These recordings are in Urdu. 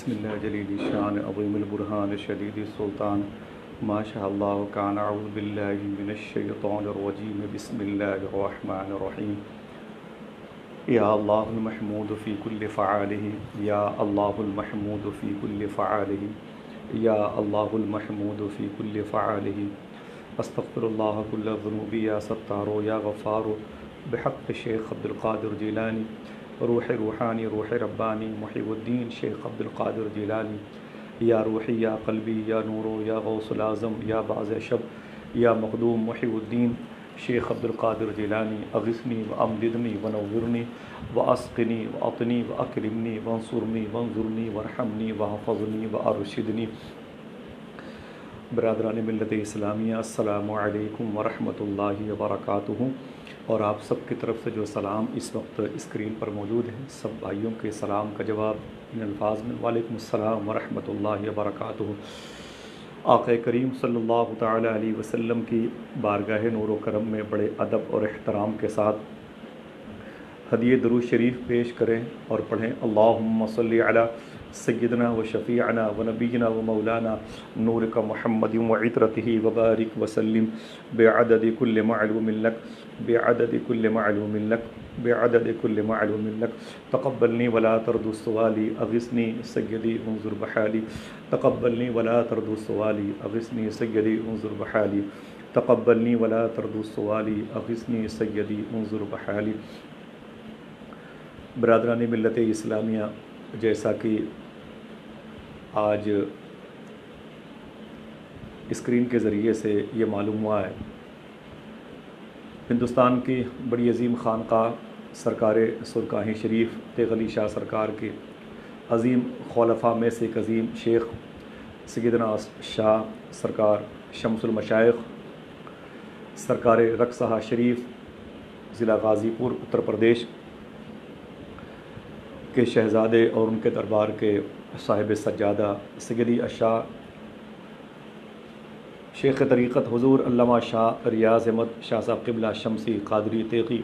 بسم اللہ جلیل الشان عظیم البرہان شدید السلطان ما شاء اللہ کان اعوذ باللہ من الشیطان الرجیم بسم اللہ الرحمن الرحیم یا اللہ المحمود فی کل فعالہ یا اللہ المحمود فی کل فعالہ یا اللہ المحمود فی کل فعالہ استغفر اللہ کل الذنوب یا ستار یا غفار بحق شیخ عبد القادر جیلانی روح روحانی روح ربانی محی الدین شیخ عبد القادر جیلانی یا روحی یا قلبی یا نورو یا غوث العظم یا بعض شب یا مخدوم محی الدین شیخ عبد القادر جیلانی اغثنی و امددنی و نورنی و اسقنی و اطنی و اکرمنی و انصرنی و انظرنی ورحمنی و حفظنی و ارشدنی۔ برادران ملت اسلامیہ السلام علیکم ورحمۃ اللہ وبرکاتہ۔ اور آپ سب کی طرف سے جو سلام اس وقت اسکرین پر موجود ہیں، سب بھائیوں کے سلام کا جواب ان الفاظ میں وعلیکم السلام ورحمۃ اللہ وبرکاتہ۔ آقا کریم صلی اللہ تعالی علیہ وسلم کی بارگاہ نور و کرم میں بڑے ادب اور احترام کے ساتھ ہدیہ درود شریف پیش کریں اور پڑھیں اللہم صلی علی سیدنا و شفیعنا و نبینا و مولانا نورک محمد و عطرتہ وبارک وسلم بعدد کل معلوم لک بعدد کل معلوم لک بعدد کل معلوم لک تقبلنی ولا ترد السوالی اغثنی سیدی انظر بحالی تقبلنی ولا ترد السوالی اغثنی سیدی انظر بحالی تقبلنی ولا ترد السوالی اغثنی سیدی انظر بحالی۔ برادران ملت اسلامیہ، جیسا کہ آج اسکرین کے ذریعے سے یہ معلوم ہوا ہے، ہندوستان کی بڑی عظیم خانقاہ سرکار سرکاہی شریف تیغ علی شاہ سرکار کے عظیم خلفاء میں سے ایک عظیم شیخ سیدنا شاہ سرکار شمس المشائخ سرکار رکسہا شریف ضلع غازی پور اتر پردیش کے شہزادے اور ان کے دربار کے صاحب سجادہ سیدی اشاہ شیخ طریقت حضور علامہ شاہ ریاض احمد شاہ صاحب قبلہ شمسی قادری تیغی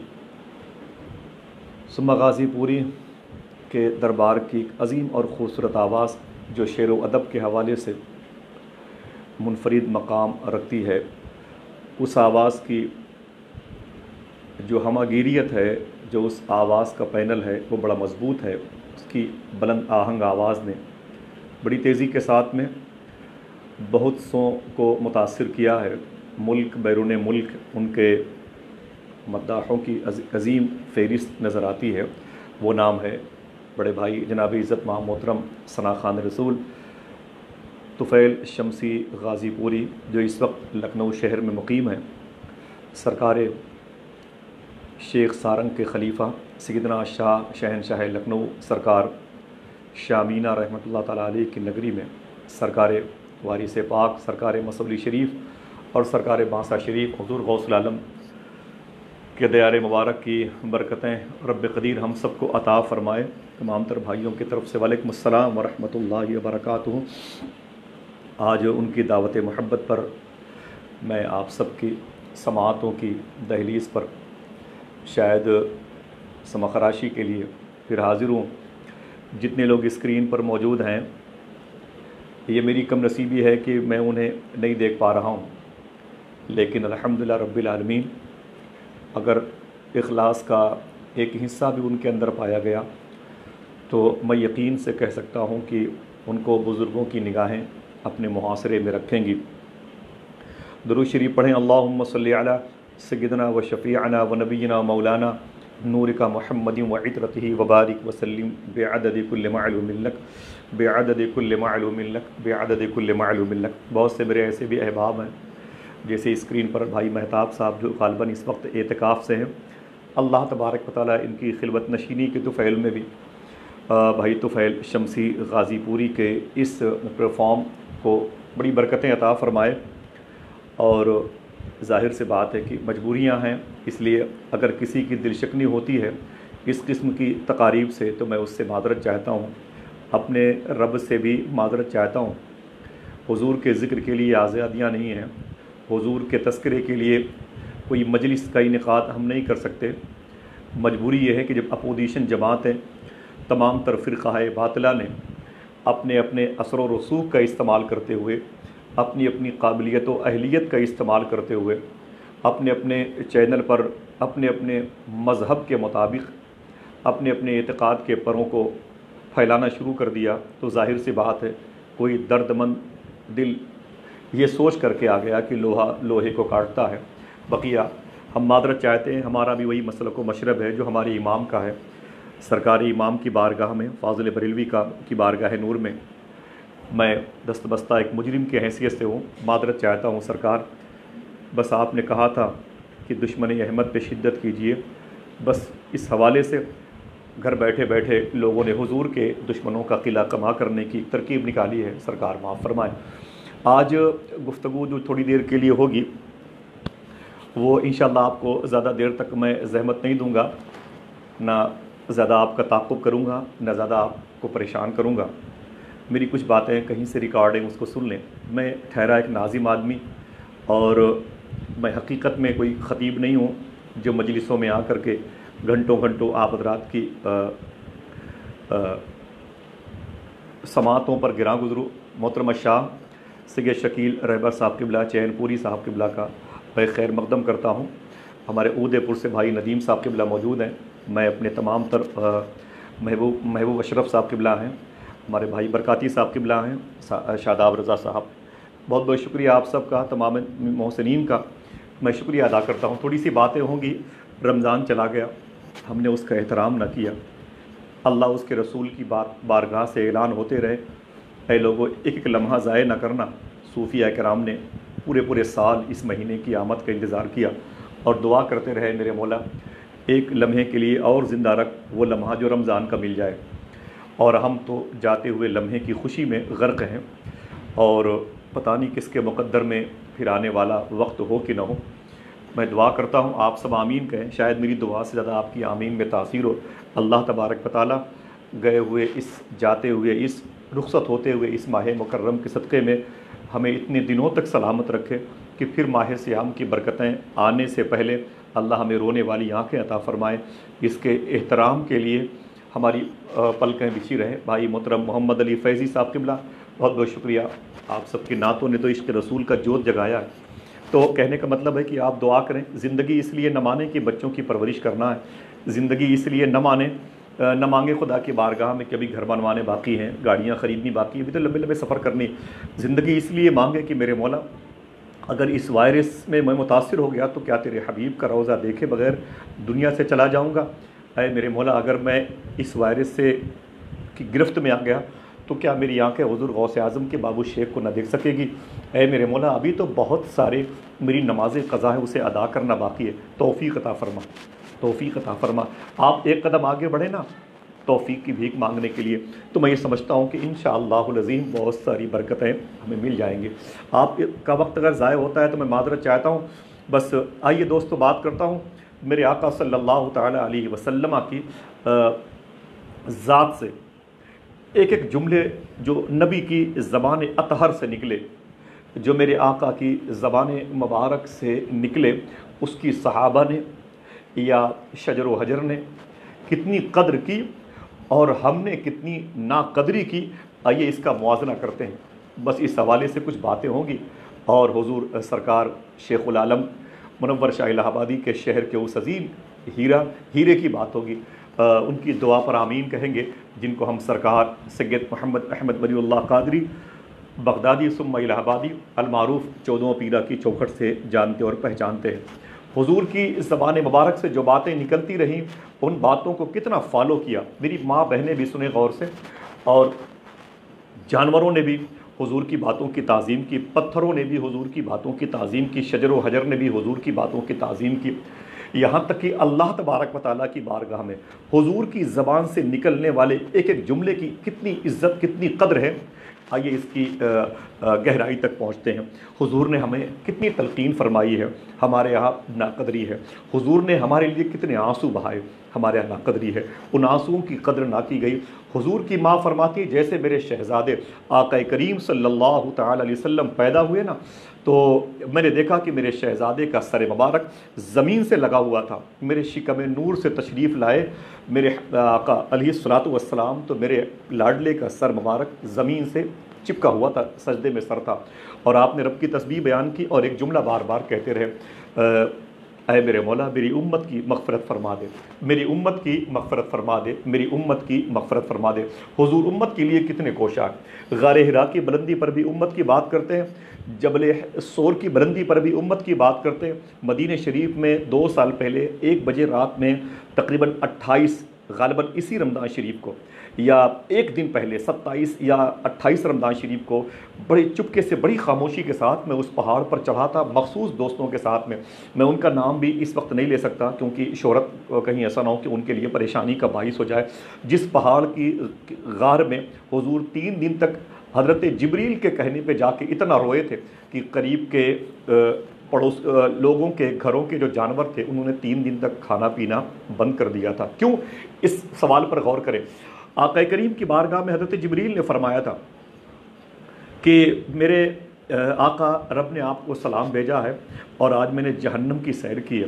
ثم غازی پوری کے دربار کی عظیم اور خوبصورت آواز جو شعر و ادب کے حوالے سے منفرد مقام رکھتی ہے، اس آواز کی جو ہماگیریت ہے، جو اس آواز کا پینل ہے وہ بڑا مضبوط ہے۔ اس کی بلند آہنگ آواز نے بڑی تیزی کے ساتھ میں بہت سو کو متاثر کیا ہے۔ ملک بیرون ملک ان کے مداحوں کی عظیم فہرست نظر آتی ہے۔ وہ نام ہے بڑے بھائی جناب عزت محترم ثنا خان رسول طفیل شمسی غازی پوری، جو اس وقت لکھنؤ شہر میں مقیم ہیں۔ سرکار شیخ سارنگ کے خلیفہ سیدنا شاہ شہنشاہ لکھنؤ سرکار شاہ مینا رحمۃ اللہ تعالیٰ علیہ کی نگری میں سرکار وارث پاک سرکار مصولی شریف اور سرکار بانسا شریف حضور غوث العالم کے دیار مبارک کی برکتیں رب قدیر ہم سب کو عطا فرمائے۔ تمام تر بھائیوں کی طرف سے وعلیکم السلام ورحمۃ اللہ وبرکاتہ۔ آج ان کی دعوت محبت پر میں آپ سب کی سماعتوں کی دہلیز پر شاید سمخراشی کے لیے پھر حاضر ہوں۔ جتنے لوگ اسکرین پر موجود ہیں، یہ میری کم نصیبی ہے کہ میں انہیں نہیں دیکھ پا رہا ہوں، لیکن الحمدللہ رب العالمین اگر اخلاص کا ایک حصہ بھی ان کے اندر پایا گیا تو میں یقین سے کہہ سکتا ہوں کہ ان کو بزرگوں کی نگاہیں اپنے محاصرے میں رکھیں گی۔ درود شریف پڑھیں اللہم صلی علی سیدنا و شفیعنا و نبینا و مولانا نورک محمد و عطرتہ وبارک وسلم بعدد کل معلوم لک بعدد کل معلوم لک بعدد کل معلوم لک۔ بہت سے میرے ایسے بھی احباب ہیں، جیسے اسکرین پر بھائی مہتاب صاحب جو غالباً اس وقت اعتکاف سے ہیں، اللہ تبارک و تعالیٰ ان کی خلوت نشینی کے طفیل میں بھی بھائی طفیل شمسی غازی پوری کے اس پلیٹفارم کو بڑی برکتیں عطا فرمائے۔ اور ظاہر سے بات ہے کہ مجبوریاں ہیں، اس لیے اگر کسی کی دل شکنی ہوتی ہے اس قسم کی تقاریب سے تو میں اس سے معذرت چاہتا ہوں، اپنے رب سے بھی معذرت چاہتا ہوں۔ حضور کے ذکر کے لیے آزادیاں نہیں ہیں، حضور کے تذکرے کے لیے کوئی مجلس کا انعقاد ہم نہیں کر سکتے۔ مجبوری یہ ہے کہ جب اپوزیشن جماعتیں تمام تر فرقہ باطلہ نے اپنے اپنے اثر و رسوخ کا استعمال کرتے ہوئے، اپنی اپنی قابلیت و اہلیت کا استعمال کرتے ہوئے اپنے اپنے چینل پر اپنے اپنے مذہب کے مطابق اپنے اپنے اعتقاد کے پروں کو پھیلانا شروع کر دیا، تو ظاہر سی بات ہے کوئی درد مند دل یہ سوچ کر کے آ گیا کہ لوہا لوہے کو کاٹتا ہے۔ بقیہ ہم معذرت چاہتے ہیں، ہمارا بھی وہی مسلک و مشرب ہے جو ہمارے امام کا ہے، سرکاری امام کی بارگاہ میں، فاضل بریلوی کی بارگاہ نور میں میں دست بستہ ایک مجرم کی حیثیت سے ہوں، معذرت چاہتا ہوں سرکار۔ بس آپ نے کہا تھا کہ دشمن احمد پہ شدت کیجیے، بس اس حوالے سے گھر بیٹھے بیٹھے لوگوں نے حضور کے دشمنوں کا قلعہ کما کرنے کی ترکیب نکالی ہے، سرکار معاف فرمائیں۔ آج گفتگو جو تھوڑی دیر کے لیے ہوگی وہ انشاءاللہ آپ کو زیادہ دیر تک میں زحمت نہیں دوں گا، نہ زیادہ آپ کا تعاقب کروں گا، نہ زیادہ آپ کو پریشان کروں گا۔ میری کچھ باتیں کہیں سے ریکارڈنگ اس کو سن لیں۔ میں ٹھہرا ایک ناظم آدمی، اور میں حقیقت میں کوئی خطیب نہیں ہوں جو مجلسوں میں آ کر کے گھنٹوں گھنٹوں آپ حضرات کی سماعتوں پر گراں گزروں۔ محترم شاہ سید شکیل رہبر صاحب قبلہ، چین پوری صاحب قبلہ کا میں خیر مقدم کرتا ہوں۔ ہمارے اودے پور سے بھائی ندیم صاحب قبلہ موجود ہیں، میں اپنے تمام تر محبوب اشرف صاحب قبلہ ہیں، ہمارے بھائی برکاتی صاحب قبلہ ہیں، شاداب رضا صاحب، بہت بہت شکریہ آپ سب کا، تمام محسنین کا میں شکریہ ادا کرتا ہوں۔ تھوڑی سی باتیں ہوں گی، رمضان چلا گیا، ہم نے اس کا احترام نہ کیا، اللہ اس کے رسول کی بارگاہ سے اعلان ہوتے رہے، اے لوگوں ایک ایک لمحہ ضائع نہ کرنا۔ صوفیہ کرام نے پورے سال اس مہینے کی آمد کا انتظار کیا اور دعا کرتے رہے، میرے مولا ایک لمحے کے لیے اور زندہ رکھ، وہ لمحہ جو رمضان کا مل جائے، اور ہم تو جاتے ہوئے لمحے کی خوشی میں غرق ہیں، اور پتہ نہیں کس کے مقدر میں پھر آنے والا وقت ہو کہ نہ ہو۔ میں دعا کرتا ہوں آپ سب آمین کہیں، شاید میری دعا سے زیادہ آپ کی آمین میں تاثیر ہو۔ اللہ تبارک و تعالیٰ گئے ہوئے اس جاتے ہوئے اس رخصت ہوتے ہوئے اس ماہ مکرم کے صدقے میں ہمیں اتنے دنوں تک سلامت رکھے کہ پھر ماہ صیام کی برکتیں آنے سے پہلے اللہ ہمیں رونے والی آنکھیں عطا فرمائے۔ اس کے احترام کے لیے ہماری پلکیں بچھی رہیں۔ بھائی محترم محمد علی فیضی صاحب قبلہ، بہت بہت شکریہ، آپ سب کی نعتوں نے تو عشق رسول کا جوت جگایا ہے۔ تو کہنے کا مطلب ہے کہ آپ دعا کریں، زندگی اس لیے نہ مانیں کہ بچوں کی پرورش کرنا ہے، زندگی اس لیے نہ مانگے خدا کی بارگاہ میں کہ ابھی گھر بنوانے باقی ہیں، گاڑیاں خریدنی باقی ہیں، ابھی تو لمبے لمبے سفر کرنی۔ زندگی اس لیے مانگے کہ میرے مولا اگر اس وائرس میں متاثر ہو گیا تو کیا تیرے حبیب کا روضہ دیکھے بغیر دنیا سے چلا جاؤں گا؟ اے میرے مولا اگر میں اس وائرس سے کی گرفت میں آ گیا تو کیا میری آنکھیں حضور غوث اعظم کے بابو شیخ کو نہ دیکھ سکے گی؟ اے میرے مولا ابھی تو بہت سارے میری نماز قضا ہے، اسے ادا کرنا باقی ہے، توفیق عطا فرما، توفیق عطا فرما۔ آپ ایک قدم آگے بڑھیں نا توفیق کی بھیک مانگنے کے لیے، تو میں یہ سمجھتا ہوں کہ انشاءاللہ العظیم بہت ساری برکتیں ہمیں مل جائیں گی۔ آپ کا وقت اگر ضائع ہوتا ہے تو میں معذرت چاہتا ہوں۔ بس آئیے دوستو بات کرتا ہوں میرے آقا صلی اللہ تعالیٰ علیہ وسلم کی ذات سے۔ ایک ایک جملے جو نبی کی زبان اطہر سے نکلے، جو میرے آقا کی زبان مبارک سے نکلے، اس کی صحابہ نے یا شجر و حجر نے کتنی قدر کی اور ہم نے کتنی ناقدری کی، آئیے اس کا موازنہ کرتے ہیں۔ بس اس حوالے سے کچھ باتیں ہوں گی، اور حضور سرکار شیخ العالم منور شاہ الہ آبادی کے شہر کے اس عظیم ہیرے کی بات ہوگی، ان کی دعا پر آمین کہیں گے، جن کو ہم سرکار سید محمد احمد ولی اللہ قادری بغدادی ثم الہ آبادی المعروف 14 پیرہ کی چوکھٹ سے جانتے اور پہچانتے ہیں۔ حضور کی زبان مبارک سے جو باتیں نکلتی رہیں، ان باتوں کو کتنا فالو کیا۔ میری ماں بہنیں بھی سنیں غور سے، اور جانوروں نے بھی حضور کی باتوں کی تعظیم کی، پتھروں نے بھی حضور کی باتوں کی تعظیم کی، شجر و حجر نے بھی حضور کی باتوں کی تعظیم کی، یہاں تک کہ اللہ تبارک و تعالیٰ کی بارگاہ میں حضور کی زبان سے نکلنے والے ایک ایک جملے کی کتنی عزت، کتنی قدر ہے۔ آئیے اس کی گہرائی تک پہنچتے ہیں۔ حضور نے ہمیں کتنی تلقین فرمائی ہے، ہمارے یہاں ناقدری ہے۔ حضور نے ہمارے لیے کتنے آنسو بہائے، ہمارے یہاں ناقدری ہے، ان آنسوؤں کی قدر نہ کی گئی۔ حضور کی ماں فرماتی جیسے میرے شہزادے آقا کریم صلی اللہ تعالی علیہ وسلم پیدا ہوئے نا، تو میں نے دیکھا کہ میرے شہزادے کا سر مبارک زمین سے لگا ہوا تھا، میرے شکم نور سے تشریف لائے میرے آقا علیہ الصلوۃ والسلام، تو میرے لاڈلے کا سر مبارک زمین سے چپکا ہوا تھا، سجدے میں سر تھا، اور آپ نے رب کی تسبیح بیان کی اور ایک جملہ بار بار کہتے رہے، اے میرے مولا میری امت کی مغفرت فرما دے، میری امت کی مغفرت فرما دے، میری امت کی مغفرت فرما دے۔ حضور امت کے لیے کتنے کوشاں، غار حرا کی بلندی پر بھی امت کی بات کرتے ہیں، جبل سور کی بلندی پر بھی امت کی بات کرتے ہیں۔ مدینہ شریف میں 2 سال پہلے 1 بجے رات میں تقریباً 28 غالباً اسی رمضان شریف کو، یا ایک دن پہلے 27 یا 28 رمضان شریف کو، بڑی چپکے سے بڑی خاموشی کے ساتھ میں اس پہاڑ پر چڑھا تھا مخصوص دوستوں کے ساتھ میں ان کا نام بھی اس وقت نہیں لے سکتا کیونکہ شہرت کہیں ایسا نہ ہو کہ ان کے لیے پریشانی کا باعث ہو جائے۔ جس پہاڑ کی غار میں حضور 3 دن تک حضرت جبریل کے کہنے پہ جا کے اتنا روئے تھے کہ قریب کے پڑوس لوگوں کے گھروں کے جو جانور تھے انہوں نے 3 دن تک کھانا پینا بند کر دیا تھا۔ کیوں؟ اس سوال پر غور کریں۔ آقا کریم کی بارگاہ میں حضرت جبریل نے فرمایا تھا کہ میرے آقا رب نے آپ کو سلام بھیجا ہے اور آج میں نے جہنم کی سیر کی ہے۔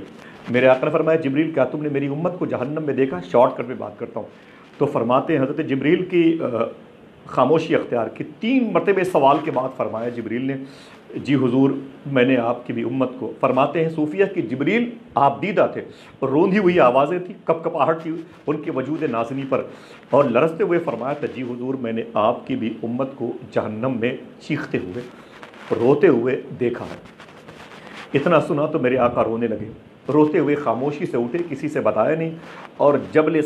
میرے آقا نے فرمایا جبریل کیا تم نے میری امت کو جہنم میں دیکھا؟ شارٹ کٹ میں بات کرتا ہوں تو فرماتے ہیں حضرت جبریل کی خاموشی اختیار کی، 3 مرتبہ سوال کے بعد فرمایا جبریل نے جی حضور میں نے آپ کی بھی امت کو۔ فرماتے ہیں صوفیہ کہ جبریل آپ دیدہ تھے، روندھی ہوئی آوازیں تھیں، کپ کپاہٹ تھی ان کے وجود نازنی پر، اور لرزتے ہوئے فرمایا تھا جی حضور میں نے آپ کی بھی امت کو جہنم میں چیختے ہوئے روتے ہوئے دیکھا ہے۔ اتنا سنا تو میرے آقا رونے لگے، روتے ہوئے خاموشی سے اٹھے، کسی سے بتایا نہیں، اور جبل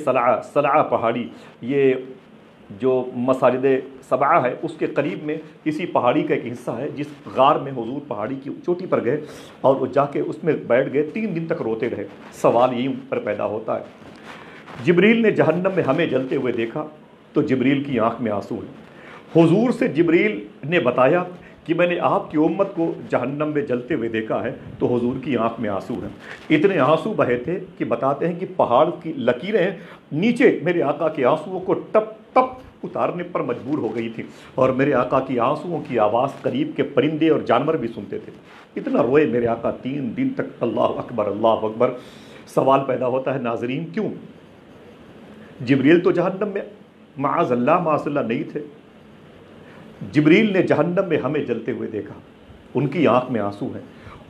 صلعہ پہاڑی، یہ جو مساجد سبعہ ہے اس کے قریب میں کسی پہاڑی کا ایک حصہ ہے جس غار میں حضور پہاڑی کی چوٹی پر گئے اور وہ جا کے اس میں بیٹھ گئے، 3 دن تک روتے رہے۔ سوال یہیں پر پیدا ہوتا ہے، جبریل نے جہنم میں ہمیں جلتے ہوئے دیکھا تو جبریل کی آنکھ میں آنسو ہیں۔ حضور سے جبریل نے بتایا کہ میں نے آپ کی امت کو جہنم میں جلتے ہوئے دیکھا ہے تو حضور کی آنکھ میں آنسو ہیں۔ اتنے آنسو بہے تھے کہ بتاتے ہیں کہ پہاڑ کی لکیریں نیچے میرے آقا کے آنسوؤں کو ٹپ ٹپ اتارنے پر مجبور ہو گئی تھی، اور میرے آقا کی آنسوؤں کی آواز قریب کے پرندے اور جانور بھی سنتے تھے۔ اتنا روئے میرے آقا 3 دن تک، اللہ اکبر اللہ اکبر۔ سوال پیدا ہوتا ہے ناظرین کیوں؟ جبریل تو جہنم میں معاذ اللہ نہیں تھے، جبریل نے جہنم میں ہمیں جلتے ہوئے دیکھا، ان کی آنکھ میں آنسو ہیں۔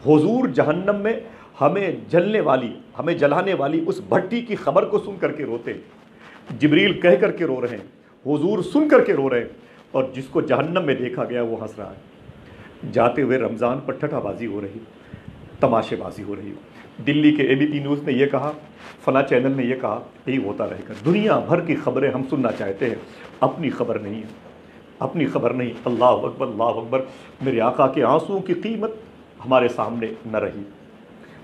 حضور جہنم میں ہمیں جلنے والی، ہمیں جلانے والی اس بھٹی کی خبر کو سن کر کے روتے، جبریل کہہ کر کے رو رہے ہیں، حضور سن کر کے رو رہے ہیں، اور جس کو جہنم میں دیکھا گیا وہ ہنس رہا ہے۔ جاتے ہوئے رمضان پر ٹھٹا بازی ہو رہی، تماشے بازی ہو رہی۔ دلی کے ABP نیوز نے یہ کہا، فلاں چینل نے یہ کہا، یہی ہوتا رہے گا۔ دنیا بھر کی خبریں ہم سننا چاہتے ہیں، اپنی خبر نہیں ہے، اپنی خبر نہیں۔ اللہ اکبر اللہ اکبر۔ میرے آقا کے آنسوؤں کی قیمت ہمارے سامنے نہ رہی۔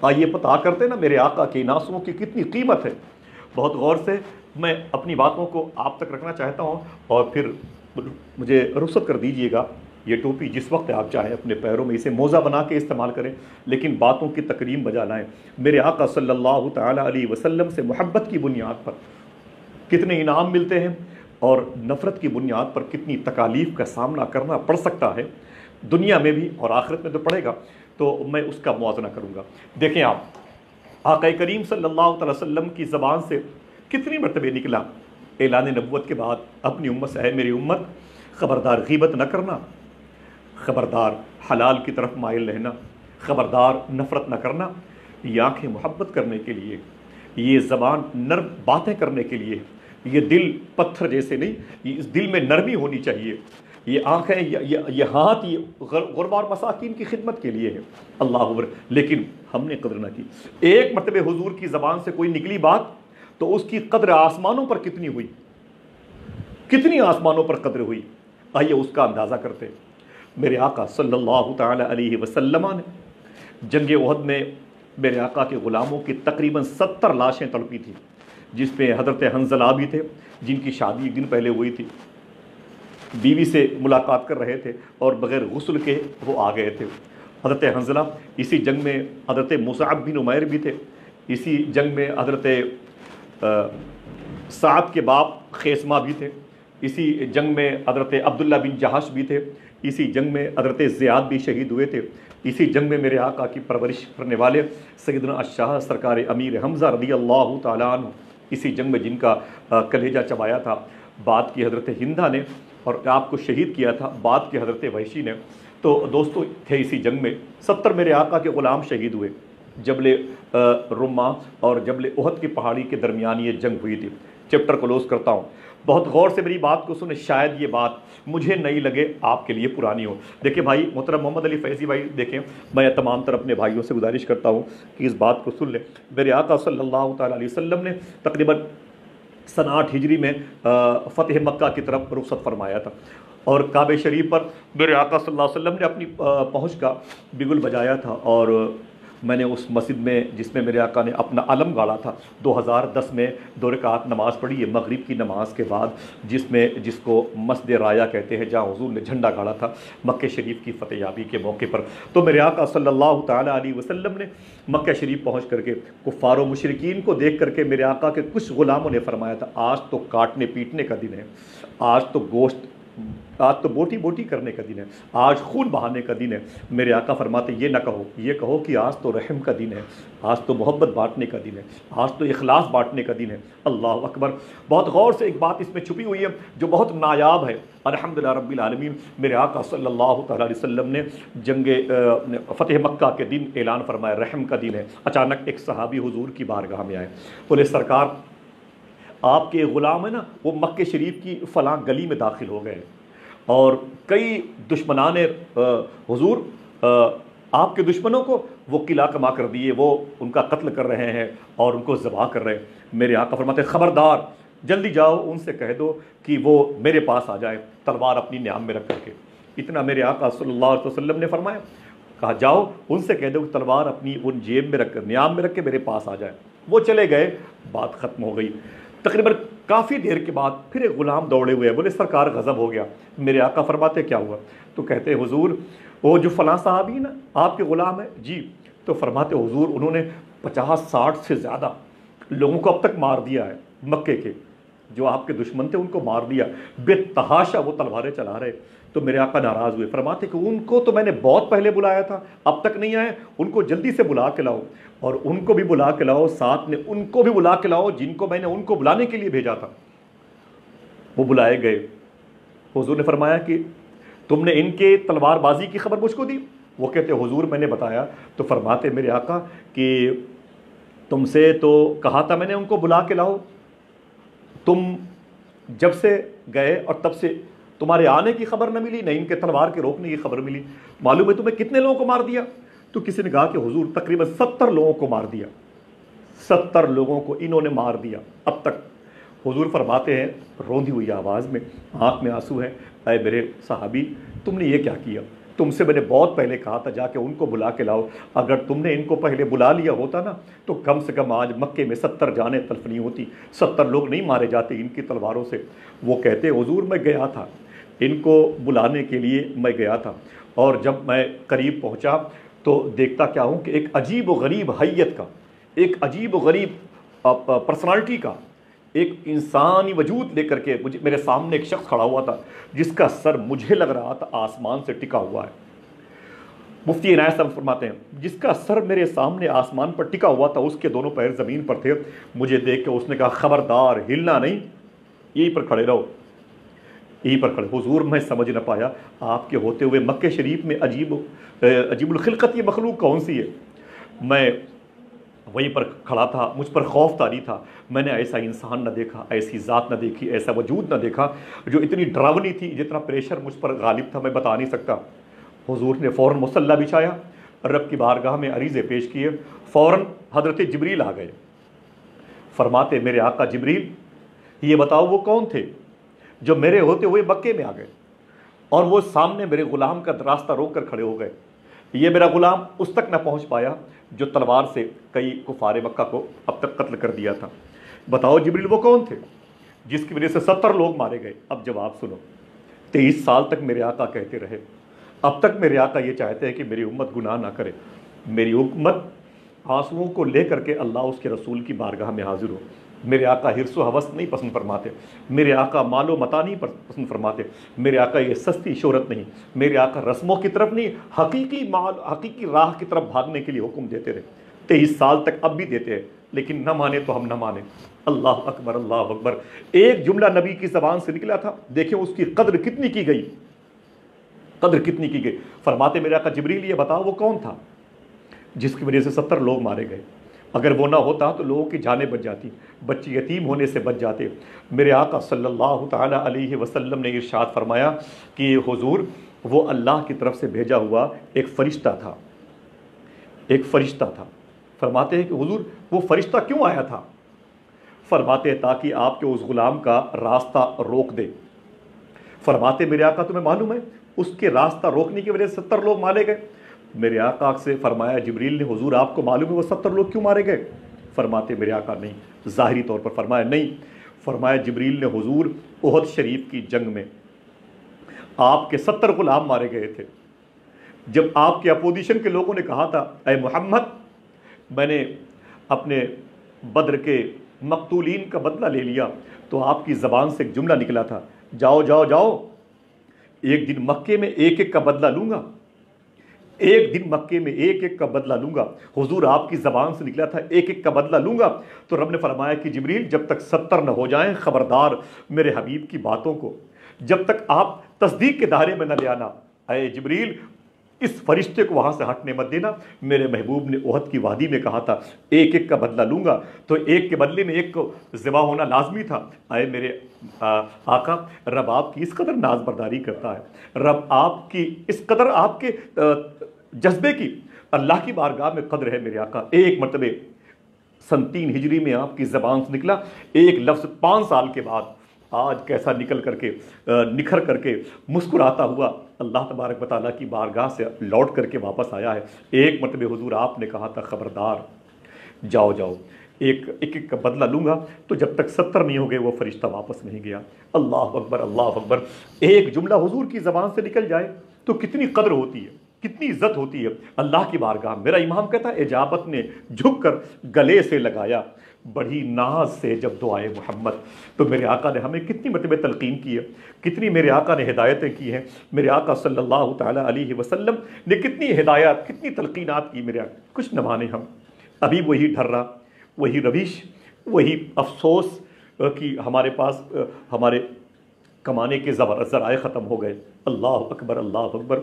آئیے پتہ کرتے نا میرے آقا کے ان آنسوؤں کی کتنی قیمت ہے۔ بہت غور سے میں اپنی باتوں کو آپ تک رکھنا چاہتا ہوں، اور پھر مجھے رخصت کر دیجیے گا۔ یہ ٹوپی جس وقت آپ چاہیں اپنے پیروں میں اسے موزہ بنا کے استعمال کریں، لیکن باتوں کی تکریم بجا لائیں۔ میرے آقا صلی اللہ تعالیٰ علیہ وسلم سے محبت کی بنیاد پر کتنے انعام ملتے ہیں، اور نفرت کی بنیاد پر کتنی تکالیف کا سامنا کرنا پڑ سکتا ہے، دنیا میں بھی اور آخرت میں تو پڑے گا۔ تو میں اس کا موازنہ کروں گا۔ دیکھیں آپ، آقا کریم صلی اللہ تعالی وسلم کی زبان سے کتنی مرتبہ نکلا اعلان نبوت کے بعد اپنی امت سے، اے میری امت خبردار غیبت نہ کرنا، خبردار حلال کی طرف مائل رہنا، خبردار نفرت نہ کرنا۔ یہ آنکھیں محبت کرنے کے لیے، یہ زبان نرم باتیں کرنے کے لیے، یہ دل پتھر جیسے نہیں، یہ اس دل میں نرمی ہونی چاہیے۔ یہ آنکھیں، یہ ہاتھ، یہ غربا اور مساکین کی خدمت کے لیے ہے۔ اللہ اکبر۔ لیکن ہم نے قدر نہ کی۔ ایک مرتبہ حضور کی زبان سے کوئی نکلی بات تو اس کی قدر آسمانوں پر کتنی ہوئی، کتنی آسمانوں پر قدر ہوئی، آئیے اس کا اندازہ کرتے۔ میرے آقا صلی اللہ تعالی علیہ وسلم نے جنگ احد میں میرے آقا کے غلاموں کی تقریباً 70 لاشیں تڑپی تھیں، جس میں حضرت حنظلہ بھی تھے جن کی شادی ایک دن پہلے ہوئی تھی، بیوی سے ملاقات کر رہے تھے اور بغیر غسل کے وہ آ گئے تھے۔ حضرت حنظلہ، اسی جنگ میں حضرت مصعب بن عمیر بھی تھے، اسی جنگ میں حضرت سعد کے باپ خیسمہ بھی تھے، اسی جنگ میں حضرت عبداللہ بن جہش بھی تھے، اسی جنگ میں حضرت زیاد بھی شہید ہوئے تھے، اسی جنگ میں میرے آقا کی پرورش کرنے والے سیدنا الشاہ سرکار امیر حمزہ رضی اللہ تعالیٰ عنہ اسی جنگ میں جن کا کلیجہ چبایا تھا بعد کی حضرت ہندہ نے، اور آپ کو شہید کیا تھا بعد کے حضرت وحشی نے، تو دوستو تھے اسی جنگ میں 70 میرے آقا کے غلام شہید ہوئے۔ جبل رما اور جبل احد کی پہاڑی کے درمیان یہ جنگ ہوئی تھی۔ چیپٹر کلوز کرتا ہوں، بہت غور سے میری بات کو سنیں، شاید یہ بات مجھے نئی لگے، آپ کے لیے پرانی ہو۔ دیکھیں بھائی محترم محمد علی فیضی بھائی، دیکھیں میں تمام تر اپنے بھائیوں سے گزارش کرتا ہوں کہ اس بات کو سن لیں۔ میرے آقا صلی اللہ تعالیٰ علیہ وسلم نے تقریباً سن 8 ہجری میں فتح مکہ کی طرف رخصت فرمایا تھا، اور کعبہ شریف پر میرے آقا صلی اللہ علیہ وسلم نے اپنی پہنچ کا بگل بجایا تھا، اور میں نے اس مسجد میں جس میں میرے آقا نے اپنا علم گاڑا تھا 2010 میں 2 رکعت نماز پڑھی ہے مغرب کی نماز کے بعد، جس کو مسجد رایا کہتے ہیں، جہاں حضور نے جھنڈا گاڑا تھا مکہ شریف کی فتح یابی کے موقع پر۔ تو میرے آقا صلی اللہ تعالیٰ علیہ وسلم نے مکہ شریف پہنچ کر کے کفار و مشرکین کو دیکھ کر کے میرے آقا کے کچھ غلاموں نے فرمایا تھا، آج تو کاٹنے پیٹنے کا دن ہے، آج تو بوٹی بوٹی کرنے کا دن ہے، آج خون بہانے کا دن ہے۔ میرے آقا فرماتے یہ نہ کہو، یہ کہو کہ آج تو رحم کا دن ہے، آج تو محبت بانٹنے کا دن ہے، آج تو اخلاص بانٹنے کا دن ہے۔ اللہ اکبر۔ بہت غور سے ایک بات اس میں چھپی ہوئی ہے جو بہت نایاب ہے۔ الحمدللہ رب العالمین، میرے آقا صلی اللہ تعالیٰ علیہ وسلم نے جنگ فتح مکہ کے دن اعلان فرمایا رحم کا دن ہے۔ اچانک ایک صحابی حضور کی بارگاہ میں آئے، بولے سرکار آپ کے غلام ہے نا، وہ مکہ شریف کی فلاں گلی میں داخل ہو گئے، اور کئی دشمنان حضور آپ کے دشمنوں کو وہ قلعہ کما کر دیے، وہ ان کا قتل کر رہے ہیں اور ان کو ذبح کر رہے ہیں۔ میرے آقا فرماتے خبردار، جلدی جاؤ ان سے کہہ دو کہ وہ میرے پاس آ جائے تلوار اپنی نیام میں رکھ کر کے۔ اتنا میرے آقا صلی اللہ علیہ وسلم نے فرمایا، کہا جاؤ ان سے کہہ دو کہ تلوار اپنی ان جیب میں رکھ کر نیام میں رکھ کے میرے پاس آ جائے۔ وہ چلے گئے، بات ختم ہو گئی۔ تقریباً کافی دیر کے بعد پھر ایک غلام دوڑے ہوئے، بولے سرکار غضب ہو گیا۔ میرے آقا فرماتے کیا ہوا؟ تو کہتے حضور وہ جو فلاں صحابی نا آپ کے غلام ہے جی، تو فرماتے حضور انہوں نے 50-60 سے زیادہ لوگوں کو اب تک مار دیا ہے، مکے کے جو آپ کے دشمن تھے ان کو مار دیا، بے تحاشا وہ تلواریں چلا رہے۔ تو میرے آقا ناراض ہوئے، فرماتے کہ ان کو تو میں نے بہت پہلے بلایا تھا، اب تک نہیں آئے، ان کو جلدی سے بلا کے لاؤ، اور ان کو بھی بلا کے لاؤ، ساتھ میں ان کو بھی بلا کے لاؤ جن کو میں نے ان کو بلانے کے لیے بھیجا تھا۔ وہ بلائے گئے۔ حضور نے فرمایا کہ تم نے ان کے تلوار بازی کی خبر مجھ کو دی؟ وہ کہتے حضور میں نے بتایا۔ تو فرماتے میرے آقا کہ تم سے تو کہا تھا میں نے ان کو بلا کے لاؤ، تم جب سے گئے اور تب سے تمہارے آنے کی خبر نہ ملی، نہ ان کے تلوار کے روکنے کی خبر ملی، معلوم ہے تمہیں کتنے لوگوں کو مار دیا؟ تو کسی نے کہا کہ حضور تقریباً 70 لوگوں کو مار دیا، 70 لوگوں کو انہوں نے مار دیا اب تک۔ حضور فرماتے ہیں روندی ہوئی آواز میں، آنکھ میں آنسو ہے، اے میرے صحابی تم نے یہ کیا کیا؟ تم سے میں نے بہت پہلے کہا تھا جا کے ان کو بلا کے لاؤ، اگر تم نے ان کو پہلے بلا لیا ہوتا نا تو کم سے کم آج مکے میں 70 جانیں تلف نہیں ہوتی، 70 لوگ نہیں مارے جاتے ان کی تلواروں سے۔ وہ کہتے حضور میں گیا تھا ان کو بلانے کے لیے، میں گیا تھا، اور جب میں قریب پہنچا تو دیکھتا کیا ہوں کہ ایک عجیب و غریب حیت کا، ایک عجیب و غریب پرسنالٹی کا، ایک انسانی وجود لے کر کے میرے سامنے ایک شخص کھڑا ہوا تھا جس کا سر مجھے لگ رہا تھا آسمان سے ٹکا ہوا ہے۔ مفتی عنایت صاحب فرماتے ہیں جس کا سر میرے سامنے آسمان پر ٹکا ہوا تھا، اس کے دونوں پیر زمین پر تھے۔ مجھے دیکھ کے اس نے کہا خبردار ہلنا نہیں، یہیں پر کھڑے رہو، یہیں پر کھڑے۔ حضور میں سمجھ نہ پایا آپ کے ہوتے ہوئے مکہ شریف میں عجیب الخلقت یہ مخلوق کون سی ہے؟ میں وہیں پر کھڑا تھا، مجھ پر خوف طاری تھا، میں نے ایسا انسان نہ دیکھا، ایسی ذات نہ دیکھی، ایسا وجود نہ دیکھا جو اتنی ڈراونی تھی، جتنا پریشر مجھ پر غالب تھا میں بتا نہیں سکتا۔ حضور نے فوراً مصلی بچھایا، رب کی بارگاہ میں عریضے پیش کیے، فوراً حضرت جبریل آ گئے۔ فرماتے میرے آقا جبریل یہ بتاؤ وہ کون تھے جو میرے ہوتے ہوئے مکے میں آ گئے اور وہ سامنے میرے غلام کا راستہ روک کر کھڑے ہو گئے؟ یہ میرا غلام اس تک نہ پہنچ پایا جو تلوار سے کئی کفار مکہ کو اب تک قتل کر دیا تھا۔ بتاؤ جبریل وہ کون تھے جس کی وجہ سے 70 لوگ مارے گئے؟ اب جواب سنو۔ 23 سال تک میرے آقا کہتے رہے، اب تک میرے آقا یہ چاہتے ہیں کہ میری امت گناہ نہ کرے، میری امت آنسوؤں کو لے کر کے اللہ اس کے رسول کی بارگاہ میں حاضر ہو۔ میرے آقا حرص و حوث نہیں پسند فرماتے، میرے آقا مال و متاع نہیں پسند فرماتے، میرے آقا یہ سستی شہرت نہیں، میرے آقا رسموں کی طرف نہیں، حقیقی راہ کی طرف بھاگنے کے لیے حکم دیتے رہے 23 سال تک، اب بھی دیتے ہیں، لیکن نہ مانے تو ہم نہ مانیں۔ اللہ اکبر، اللہ اکبر۔ ایک جملہ نبی کی زبان سے نکلا تھا، دیکھیں اس کی قدر کتنی کی گئی، قدر کتنی کی گئی۔ فرماتے میرے آقا جبریل یہ بتاؤ وہ کون تھا جس کی وجہ سے 70 لوگ مارے گئے؟ اگر وہ نہ ہوتا تو لوگوں کی جانیں بچ جاتی، بچے یتیم ہونے سے بچ جاتے۔ میرے آقا صلی اللہ تعالی علیہ وسلم نے ارشاد فرمایا کہ حضور وہ اللہ کی طرف سے بھیجا ہوا ایک فرشتہ تھا، ایک فرشتہ تھا۔ فرماتے ہیں کہ حضور وہ فرشتہ کیوں آیا تھا؟ فرماتے ہیں تاکہ آپ کے اس غلام کا راستہ روک دے۔ فرماتے میرے آقا تمہیں معلوم ہے اس کے راستہ روکنے کی وجہ سے 70 لوگ مارے گئے؟ میرے آقا سے فرمایا جبریل نے حضور آپ کو معلوم ہے وہ 70 لوگ کیوں مارے گئے؟ فرماتے میرے آقا نہیں، ظاہری طور پر فرمایا نہیں۔ فرمایا جبریل نے حضور احد شریف کی جنگ میں آپ کے 70 غلام مارے گئے تھے، جب آپ کے اپوزیشن کے لوگوں نے کہا تھا اے محمد میں نے اپنے بدر کے مقتولین کا بدلہ لے لیا، تو آپ کی زبان سے ایک جملہ نکلا تھا جاؤ جاؤ جاؤ، ایک دن مکے میں ایک ایک کا بدلہ لوں گا، ایک دن مکے میں ایک ایک کا بدلہ لوں گا۔ حضور آپ کی زبان سے نکلا تھا ایک ایک کا بدلہ لوں گا، تو رب نے فرمایا کہ جبریل جب تک 70 نہ ہو جائیں خبردار میرے حبیب کی باتوں کو جب تک آپ تصدیق کے دائرے میں نہ لے آنا۔ اے جبریل اس فرشتے کو وہاں سے ہٹنے مت دینا۔ میرے محبوب نے احد کی وادی میں کہا تھا ایک ایک کا بدلہ لوں گا، تو ایک کے بدلے میں ایک کو ذبح ہونا لازمی تھا۔ اے میرے آقا رب آپ کی اس قدر ناز برداری کرتا ہے، رب آپ کی اس قدر آپ کے جذبے کی اللہ کی بارگاہ میں قدر ہے میرے آقا۔ ایک مرتبہ 3 ہجری میں آپ کی زبان سے نکلا ایک لفظ 5 سال کے بعد آج کیسا نکھر کر کے مسکراتا ہوا اللہ تبارک و تعالیٰ کی بارگاہ سے لوٹ کر کے واپس آیا ہے۔ ایک مرتبہ حضور آپ نے کہا تھا خبردار جاؤ جاؤ ایک ایک کا بدلہ لوں گا، تو جب تک 70 نہیں ہو گئے وہ فرشتہ واپس نہیں گیا۔ اللہ اکبر، اللہ اکبر۔ ایک جملہ حضور کی زبان سے نکل جائے تو کتنی قدر ہوتی ہے، کتنی عزت ہوتی ہے اللہ کی بارگاہ۔ میرا امام کہتا ہے اجابت نے جھک کر گلے سے لگایا بڑی ناز سے جب دعائے محمد۔ تو میرے آقا نے ہمیں کتنی مرتبہ تلقین کی ہے، کتنی میرے آقا نے ہدایتیں کی ہیں، میرے آقا صلی اللہ تعالیٰ علیہ وسلم نے کتنی ہدایات کتنی تلقینات کی میرے آقا۔ کچھ نہ مانے ہم، ابھی وہی ڈھرا، وہی روش، وہی افسوس کہ ہمارے پاس ہمارے کمانے کے ذرائع ختم ہو گئے۔ اللہ اکبر، اللہ اکبر۔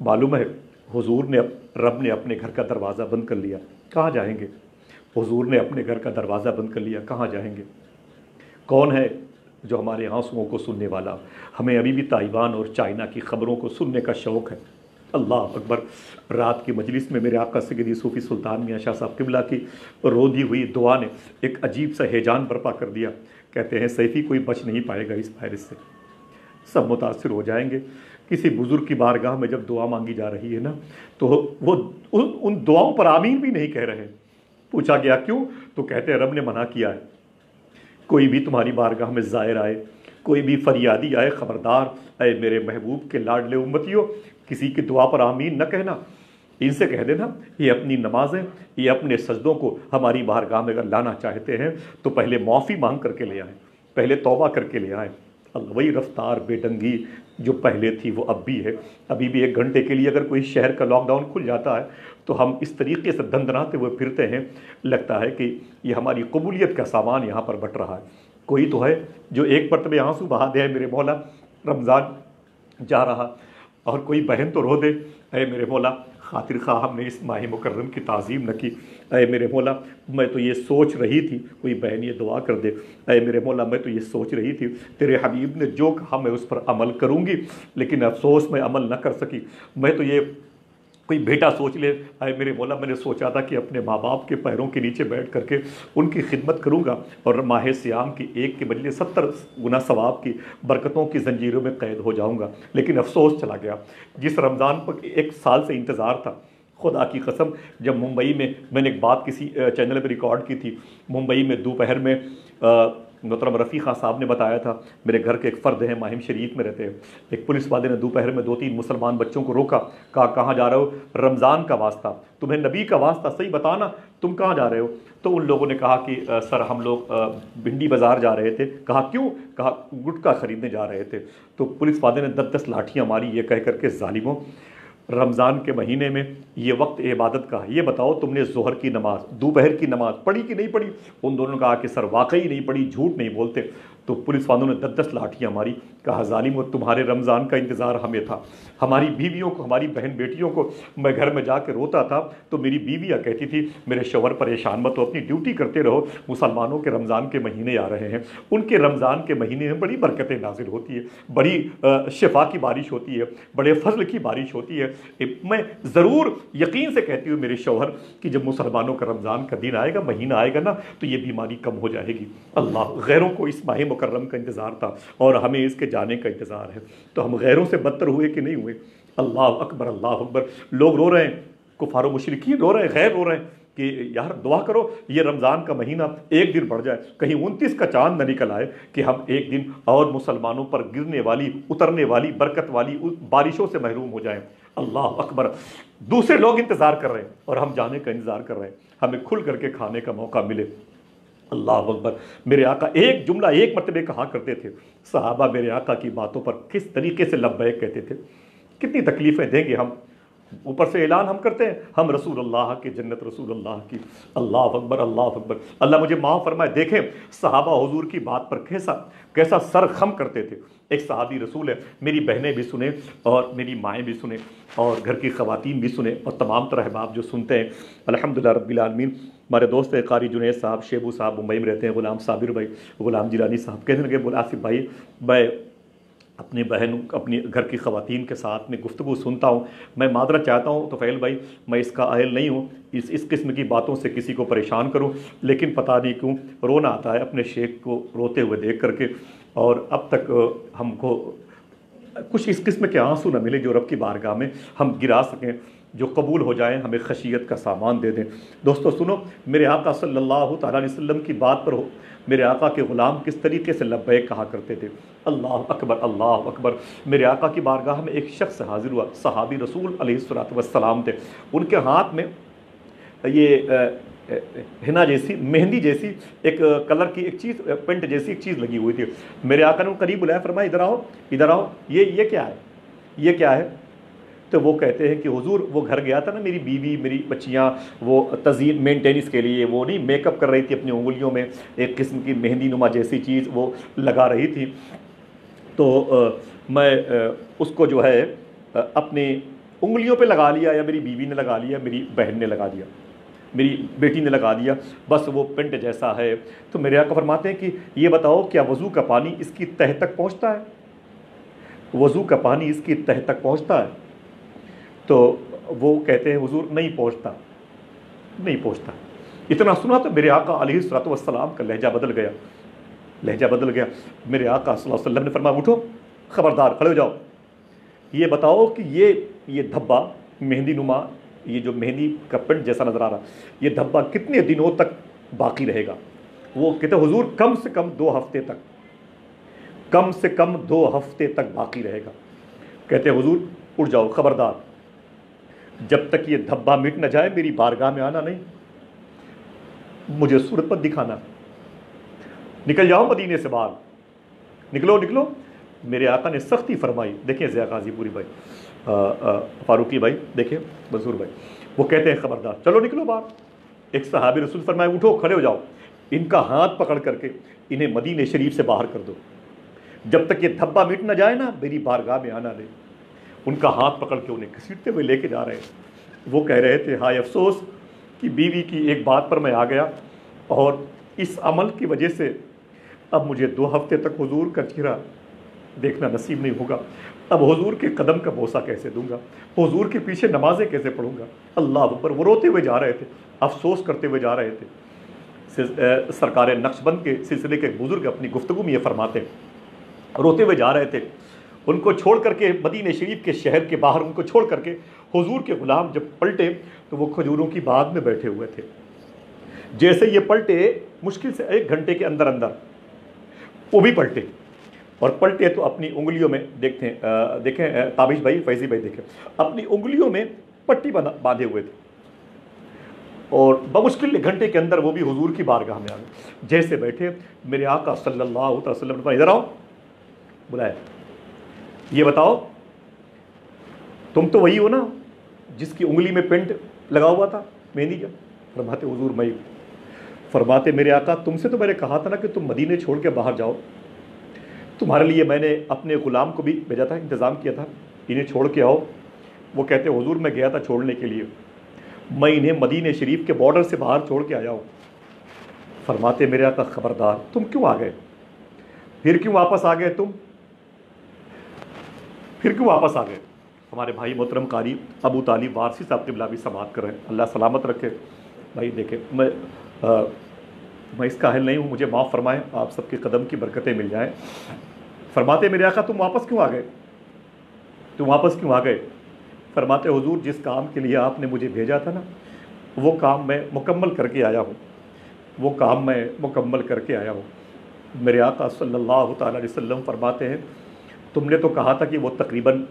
معلوم ہے حضور نے رب نے اپنے گھر کا دروازہ بند کر لیا، کہاں جائیں گے؟ حضور نے اپنے گھر کا دروازہ بند کر لیا، کہاں جائیں گے؟ کون ہے جو ہمارے آنسوؤں کو سننے والا؟ ہمیں ابھی بھی تائیوان اور چائنا کی خبروں کو سننے کا شوق ہے۔ اللہ اکبر۔ رات کی مجلس میں میرے آقا سیدی صوفی سلطان میاں شاہ صاحب قبلہ کی رودی ہوئی دعا نے ایک عجیب سا ہیجان برپا کر دیا۔ کہتے ہیں سیفی کوئی بچ نہیں پائے گا اس وائرس سے، سب متاثر ہو جائیں گے۔ کسی بزرگ کی بارگاہ میں جب دعا مانگی جا رہی ہے نا، تو وہ ان دعاؤں پر آمین بھی نہیں کہہ رہے۔ پوچھا گیا کیوں؟ تو کہتے ہیں رب نے منع کیا ہے، کوئی بھی تمہاری بارگاہ میں زائر آئے، کوئی بھی فریادی آئے، خبردار اے میرے محبوب کے لاڈلے امتیوں کسی کی دعا پر آمین نہ کہنا۔ ان سے کہہ دینا یہ اپنی نمازیں، یہ اپنے سجدوں کو ہماری بارگاہ میں اگر لانا چاہتے ہیں تو پہلے معافی مانگ کر کے لے آئیں، پہلے توبہ کر کے لے آئیں۔ وہی رفتار بے ڈنگی جو پہلے تھی وہ اب بھی ہے۔ ابھی بھی 1 گھنٹے کے لیے اگر کوئی شہر کا لاک ڈاؤن کھل جاتا ہے تو ہم اس طریقے سے دندناتے ہوئے پھرتے ہیں، لگتا ہے کہ یہ ہماری قبولیت کا سامان یہاں پر بٹ رہا ہے۔ کوئی تو ہے جو ایک مرتبہ آنسو بہا دے میرے مولا رمضان جا رہا، اور کوئی بہن تو رو دے اے میرے مولا خاطر خواہ ہم نے اس ماہ مکرم کی تعظیم نہ کی، اے میرے مولا میں تو یہ سوچ رہی تھی، کوئی بہن یہ دعا کر دے اے میرے مولا میں تو یہ سوچ رہی تھی تیرے حبیب نے جو کہا میں اس پر عمل کروں گی، لیکن افسوس میں عمل نہ کر سکی۔ میں تو یہ کوئی بیٹا سوچ لے اے میرے مولا میں نے سوچا تھا کہ اپنے ماں باپ کے پیروں کے نیچے بیٹھ کر کے ان کی خدمت کروں گا اور ماہ سیام کی ایک کے بدلے 70 گنا ثواب کی برکتوں کی زنجیروں میں قید ہو جاؤں گا، لیکن افسوس چلا گیا۔ جس رمضان پر 1 سال سے انتظار تھا، خدا کی قسم جب ممبئی میں نے ایک بات کسی چینل پہ ریکارڈ کی تھی، ممبئی میں دوپہر میں محترم رفیقہ صاحب نے بتایا تھا، میرے گھر کے ایک فرد ہیں، ماہم شریف میں رہتے ہیں، ایک پولیس والے نے دوپہر میں 2-3 مسلمان بچوں کو روکا، کہا کہاں جا رہے ہو؟ رمضان کا واسطہ، تمہیں نبی کا واسطہ، صحیح بتانا تم کہاں جا رہے ہو؟ تو ان لوگوں نے کہا کہ سر ہم لوگ بھنڈی بازار جا رہے تھے۔ کہا کیوں؟ کہا گٹکا خریدنے جا رہے تھے۔ تو پولیس والے نے 10 لاٹھیاں ماری، یہ کہہ کر کے ظالموں، رمضان کے مہینے میں یہ وقت عبادت کا ہے، یہ بتاؤ تم نے ظہر کی نماز، دوپہر کی نماز پڑھی کہ نہیں پڑھی؟ ان دونوں نے کہا کہ سر واقعی نہیں پڑھی، جھوٹ نہیں بولتے۔ تو پولیس والوں نے 10 لاٹھیاں ماری، کہا ظالمو تمہارے رمضان کا انتظار ہمیں تھا، ہماری بیویوں کو، ہماری بہن بیٹیوں کو، میں گھر میں جا کے روتا تھا تو میری بیویاں کہتی تھی میرے شوہر پریشان مت ہو، اپنی ڈیوٹی کرتے رہو، مسلمانوں کے رمضان کے مہینے آ رہے ہیں، ان کے رمضان کے مہینے میں بڑی برکتیں نازل ہوتی ہے، بڑی شفا کی بارش ہوتی ہے، بڑے فضل کی بارش ہوتی ہے۔ میں ضرور یقین سے کہتی ہوں میرے شوہر کہ جب مسلمانوں کا رمضان کا دن آئے گا، مہینہ آئے گا نا، تو یہ بیماری کم ہو جائے گی۔ اللہ، غیروں کو اس ماہ مکرم کا انتظار تھا اور ہمیں اس کے جانے کا انتظار ہے، تو ہم غیروں سے بدتر ہوئے کہ نہیں ہوئے؟ اللہ اکبر، اللہ اکبر۔ لوگ رو رہے ہیں، کفار و مشرکین رو رہے ہیں، غیر رو رہے ہیں کہ یار دعا کرو یہ رمضان کا مہینہ ایک دن بڑھ جائے، کہیں 29 کا چاند نہ نکل آئے کہ ہم ایک دن اور مسلمانوں پر گرنے والی، اترنے والی، برکت والی بارشوں سے محروم ہو جائیں۔ اللہ اکبر۔ دوسرے لوگ انتظار کر رہے ہیں اور ہم جانے کا انتظار کر رہے ہیں، ہمیں کھل کر کے کھانے کا موقع ملے۔ اللہ اکبر۔ میرے آقا ایک جملہ ایک مرتبہ کہا کرتے تھے، صحابہ میرے آقا کی باتوں پر کس طریقے سے لبیک کہتے تھے۔ کتنی تکلیفیں دیں گے ہم، اوپر سے اعلان ہم کرتے ہیں ہم رسول اللہ کی، جنت رسول اللہ کی۔ اللہ اکبر، اللہ اکبر۔ اللہ مجھے معاف فرمائے، دیکھیں صحابہ حضور کی بات پر کیسا سر خم کرتے تھے۔ ایک صحابی رسول ہے، میری بہنیں بھی سنیں اور میری مائیں بھی سنیں اور گھر کی خواتین بھی سنیں اور تمام طرح احباب جو سنتے ہیں، الحمدللہ رب العالمین۔ ہمارے دوست قاری جنید صاحب، شیبو صاحب ممبئی میں رہتے ہیں، غلام صابر بھائی، غلام جیلانی صاحب کہنے لگے بول آصف بھائی، میں اپنی بہن، اپنی گھر کی خواتین کے ساتھ میں گفتگو سنتا ہوں، میں معذرت چاہتا ہوں طفیل بھائی، میں اس کا اہل نہیں ہوں اس قسم کی باتوں سے کسی کو پریشان کروں، لیکن پتہ نہیں کیوں رونا آتا ہے اپنے شیخ کو روتے ہوئے دیکھ کر کے، اور اب تک ہم کو کچھ اس قسم کے آنسو نہ ملے جو رب کی بارگاہ میں ہم گرا سکیں، جو قبول ہو جائیں، ہمیں خشیت کا سامان دے دیں۔ دوستو سنو، میرے آقا صلی اللہ تعالیٰ علیہ وسلم کی بات پر میرے آقا کے غلام کس طریقے سے لبیک کہا کرتے تھے۔ اللہ اکبر، اللہ اکبر۔ میرے آقا کی بارگاہ میں ایک شخص حاضر ہوا، صحابی رسول علیہ الصلوۃ والسلام تھے، ان کے ہاتھ میں یہ ہنا جیسی، مہندی جیسی ایک کلر کی ایک چیز، پینٹ جیسی ایک چیز لگی ہوئی تھی۔ میرے آقا نے ان قریب بلایا، فرمایا ادھر آؤ، ادھر آؤ، یہ کیا ہے، یہ کیا ہے؟ تو وہ کہتے ہیں کہ حضور وہ گھر گیا تھا نا، میری بیوی، میری بچیاں، وہ تزئین مینٹیننس کے لیے وہ نہیں میک اپ کر رہی تھی، اپنی انگلیوں میں ایک قسم کی مہندی نما جیسی چیز وہ لگا رہی تھی، تو میں اس کو جو ہے اپنی انگلیوں پہ لگا لیا، یا میری بیوی نے لگا لیا، میری بہن نے لگا دیا، میری بیٹی نے لگا دیا، بس وہ پینٹ جیسا ہے۔ تو میرے آقا فرماتے ہیں کہ یہ بتاؤ کیا وضو کا پانی اس کی تہہ تک پہنچتا ہے؟ وضو کا پانی اس کی تہہ تک پہنچتا ہے؟ تو وہ کہتے ہیں حضور نہیں پہنچتا، نہیں پہنچتا۔ اتنا سنا تو میرے آقا علیہ الصلوۃ والسلام کا لہجہ بدل گیا، لہجہ بدل گیا۔ میرے آقا صلی اللہ علیہ وسلم نے فرمایا اٹھو، خبردار، کھڑے ہو جاؤ، یہ بتاؤ کہ یہ دھبا مہندی نما، یہ جو مہندی کا پینٹ جیسا نظر آ رہا، یہ دھبا کتنے دنوں تک باقی رہے گا؟ وہ کہتے ہیں حضور کم سے کم 2 ہفتے تک، کم سے کم 2 ہفتے تک باقی رہے گا۔ کہتے ہیں حضور اٹھ جاؤ، خبردار، جب تک یہ دھبا مٹ نہ جائے میری بارگاہ میں آنا نہیں، مجھے صورت پر دکھانا، نکل جاؤ مدینے سے باہر، نکلو نکلو۔ میرے آقا نے سختی فرمائی۔ دیکھیں ضیاء غازی پوری بھائی، فاروقی بھائی، دیکھیں منصور بھائی، وہ کہتے ہیں خبردار، چلو نکلو باہر۔ ایک صحابی رسول فرمائے اٹھو، کھڑے ہو جاؤ، ان کا ہاتھ پکڑ کر کے انہیں مدینے شریف سے باہر کر دو، جب تک یہ دھبا مٹ نہ جائے نا میری بارگاہ میں آنا نہیں۔ ان کا ہاتھ پکڑ کے انہیں گھسیٹتے ہوئے لے کے جا رہے ہیں۔ وہ کہہ رہے تھے ہائے افسوس کہ بیوی کی ایک بات پر میں آ گیا اور اس عمل کی وجہ سے اب مجھے 2 ہفتے تک حضور کا چہرہ دیکھنا نصیب نہیں ہوگا، اب حضور کے قدم کا بوسہ کیسے دوں گا، حضور کے پیچھے نمازیں کیسے پڑھوں گا۔ اللہ اکبر۔ وہ روتے ہوئے جا رہے تھے، افسوس کرتے ہوئے جا رہے تھے۔ سرکار نقشبند کے سلسلے کے بزرگ اپنی گفتگو میں یہ فرماتے ہیں، روتے ہوئے جا رہے تھے، ان کو چھوڑ کر کے مدینہ شریف کے شہر کے باہر ان کو چھوڑ کر کے حضور کے غلام جب پلٹے تو وہ کھجوروں کی باغ میں بیٹھے ہوئے تھے۔ جیسے یہ پلٹے مشکل سے 1 گھنٹے کے اندر اندر وہ بھی پلٹے، اور پلٹے تو اپنی انگلیوں میں دیکھیں تابش بھائی، فیضی بھائی، دیکھیں اپنی انگلیوں میں پٹی باندھے ہوئے تھے، اور بمشکل 1 گھنٹے کے اندر وہ بھی حضور کی بارگاہ میں آ گئے۔ جیسے بیٹھے میرے آقا صلی اللہ علیہ وسلم نے ادھر آؤ، بلایا، یہ بتاؤ تم تو وہی ہو نا جس کی انگلی میں پینٹ لگا ہوا تھا مہندی کا؟ فرماتے حضور میں ہی۔ فرماتے میرے آقا تم سے تو میں نے کہا تھا نا کہ تم مدینے چھوڑ کے باہر جاؤ، تمہارے لیے میں نے اپنے غلام کو بھی بھیجا تھا، انتظام کیا تھا، انہیں چھوڑ کے آؤ۔ وہ کہتے حضور میں گیا تھا چھوڑنے کے لیے، میں انہیں مدینے شریف کے بارڈر سے باہر چھوڑ کے آیا ہوں۔ فرماتے میرے آقا خبردار، تم کیوں آ گئے؟ پھر کیوں واپس آ گئے تم؟ پھر کیوں واپس آ گئے؟ ہمارے بھائی محترم قاری ابو طالب وارسی صاحب قبلہ بھی سماعت کر رہے ہیں، اللہ سلامت رکھے۔ بھائی دیکھیں میں اس قاہل نہیں ہوں، مجھے معاف فرمائیں، آپ سب کے قدم کی برکتیں مل جائیں۔ فرماتے میرے آقا تم واپس کیوں آ گئے؟ تم واپس کیوں آ گئے؟ فرماتے حضور جس کام کے لیے آپ نے مجھے بھیجا تھا نا وہ کام میں مکمل کر کے آیا ہوں، وہ کام میں مکمل کر کے آیا ہوں۔ میرے آقا صلی اللہ تعالیٰ علیہ وسلم فرماتے ہیں تم نے تو کہا تھا کہ وہ تقریباً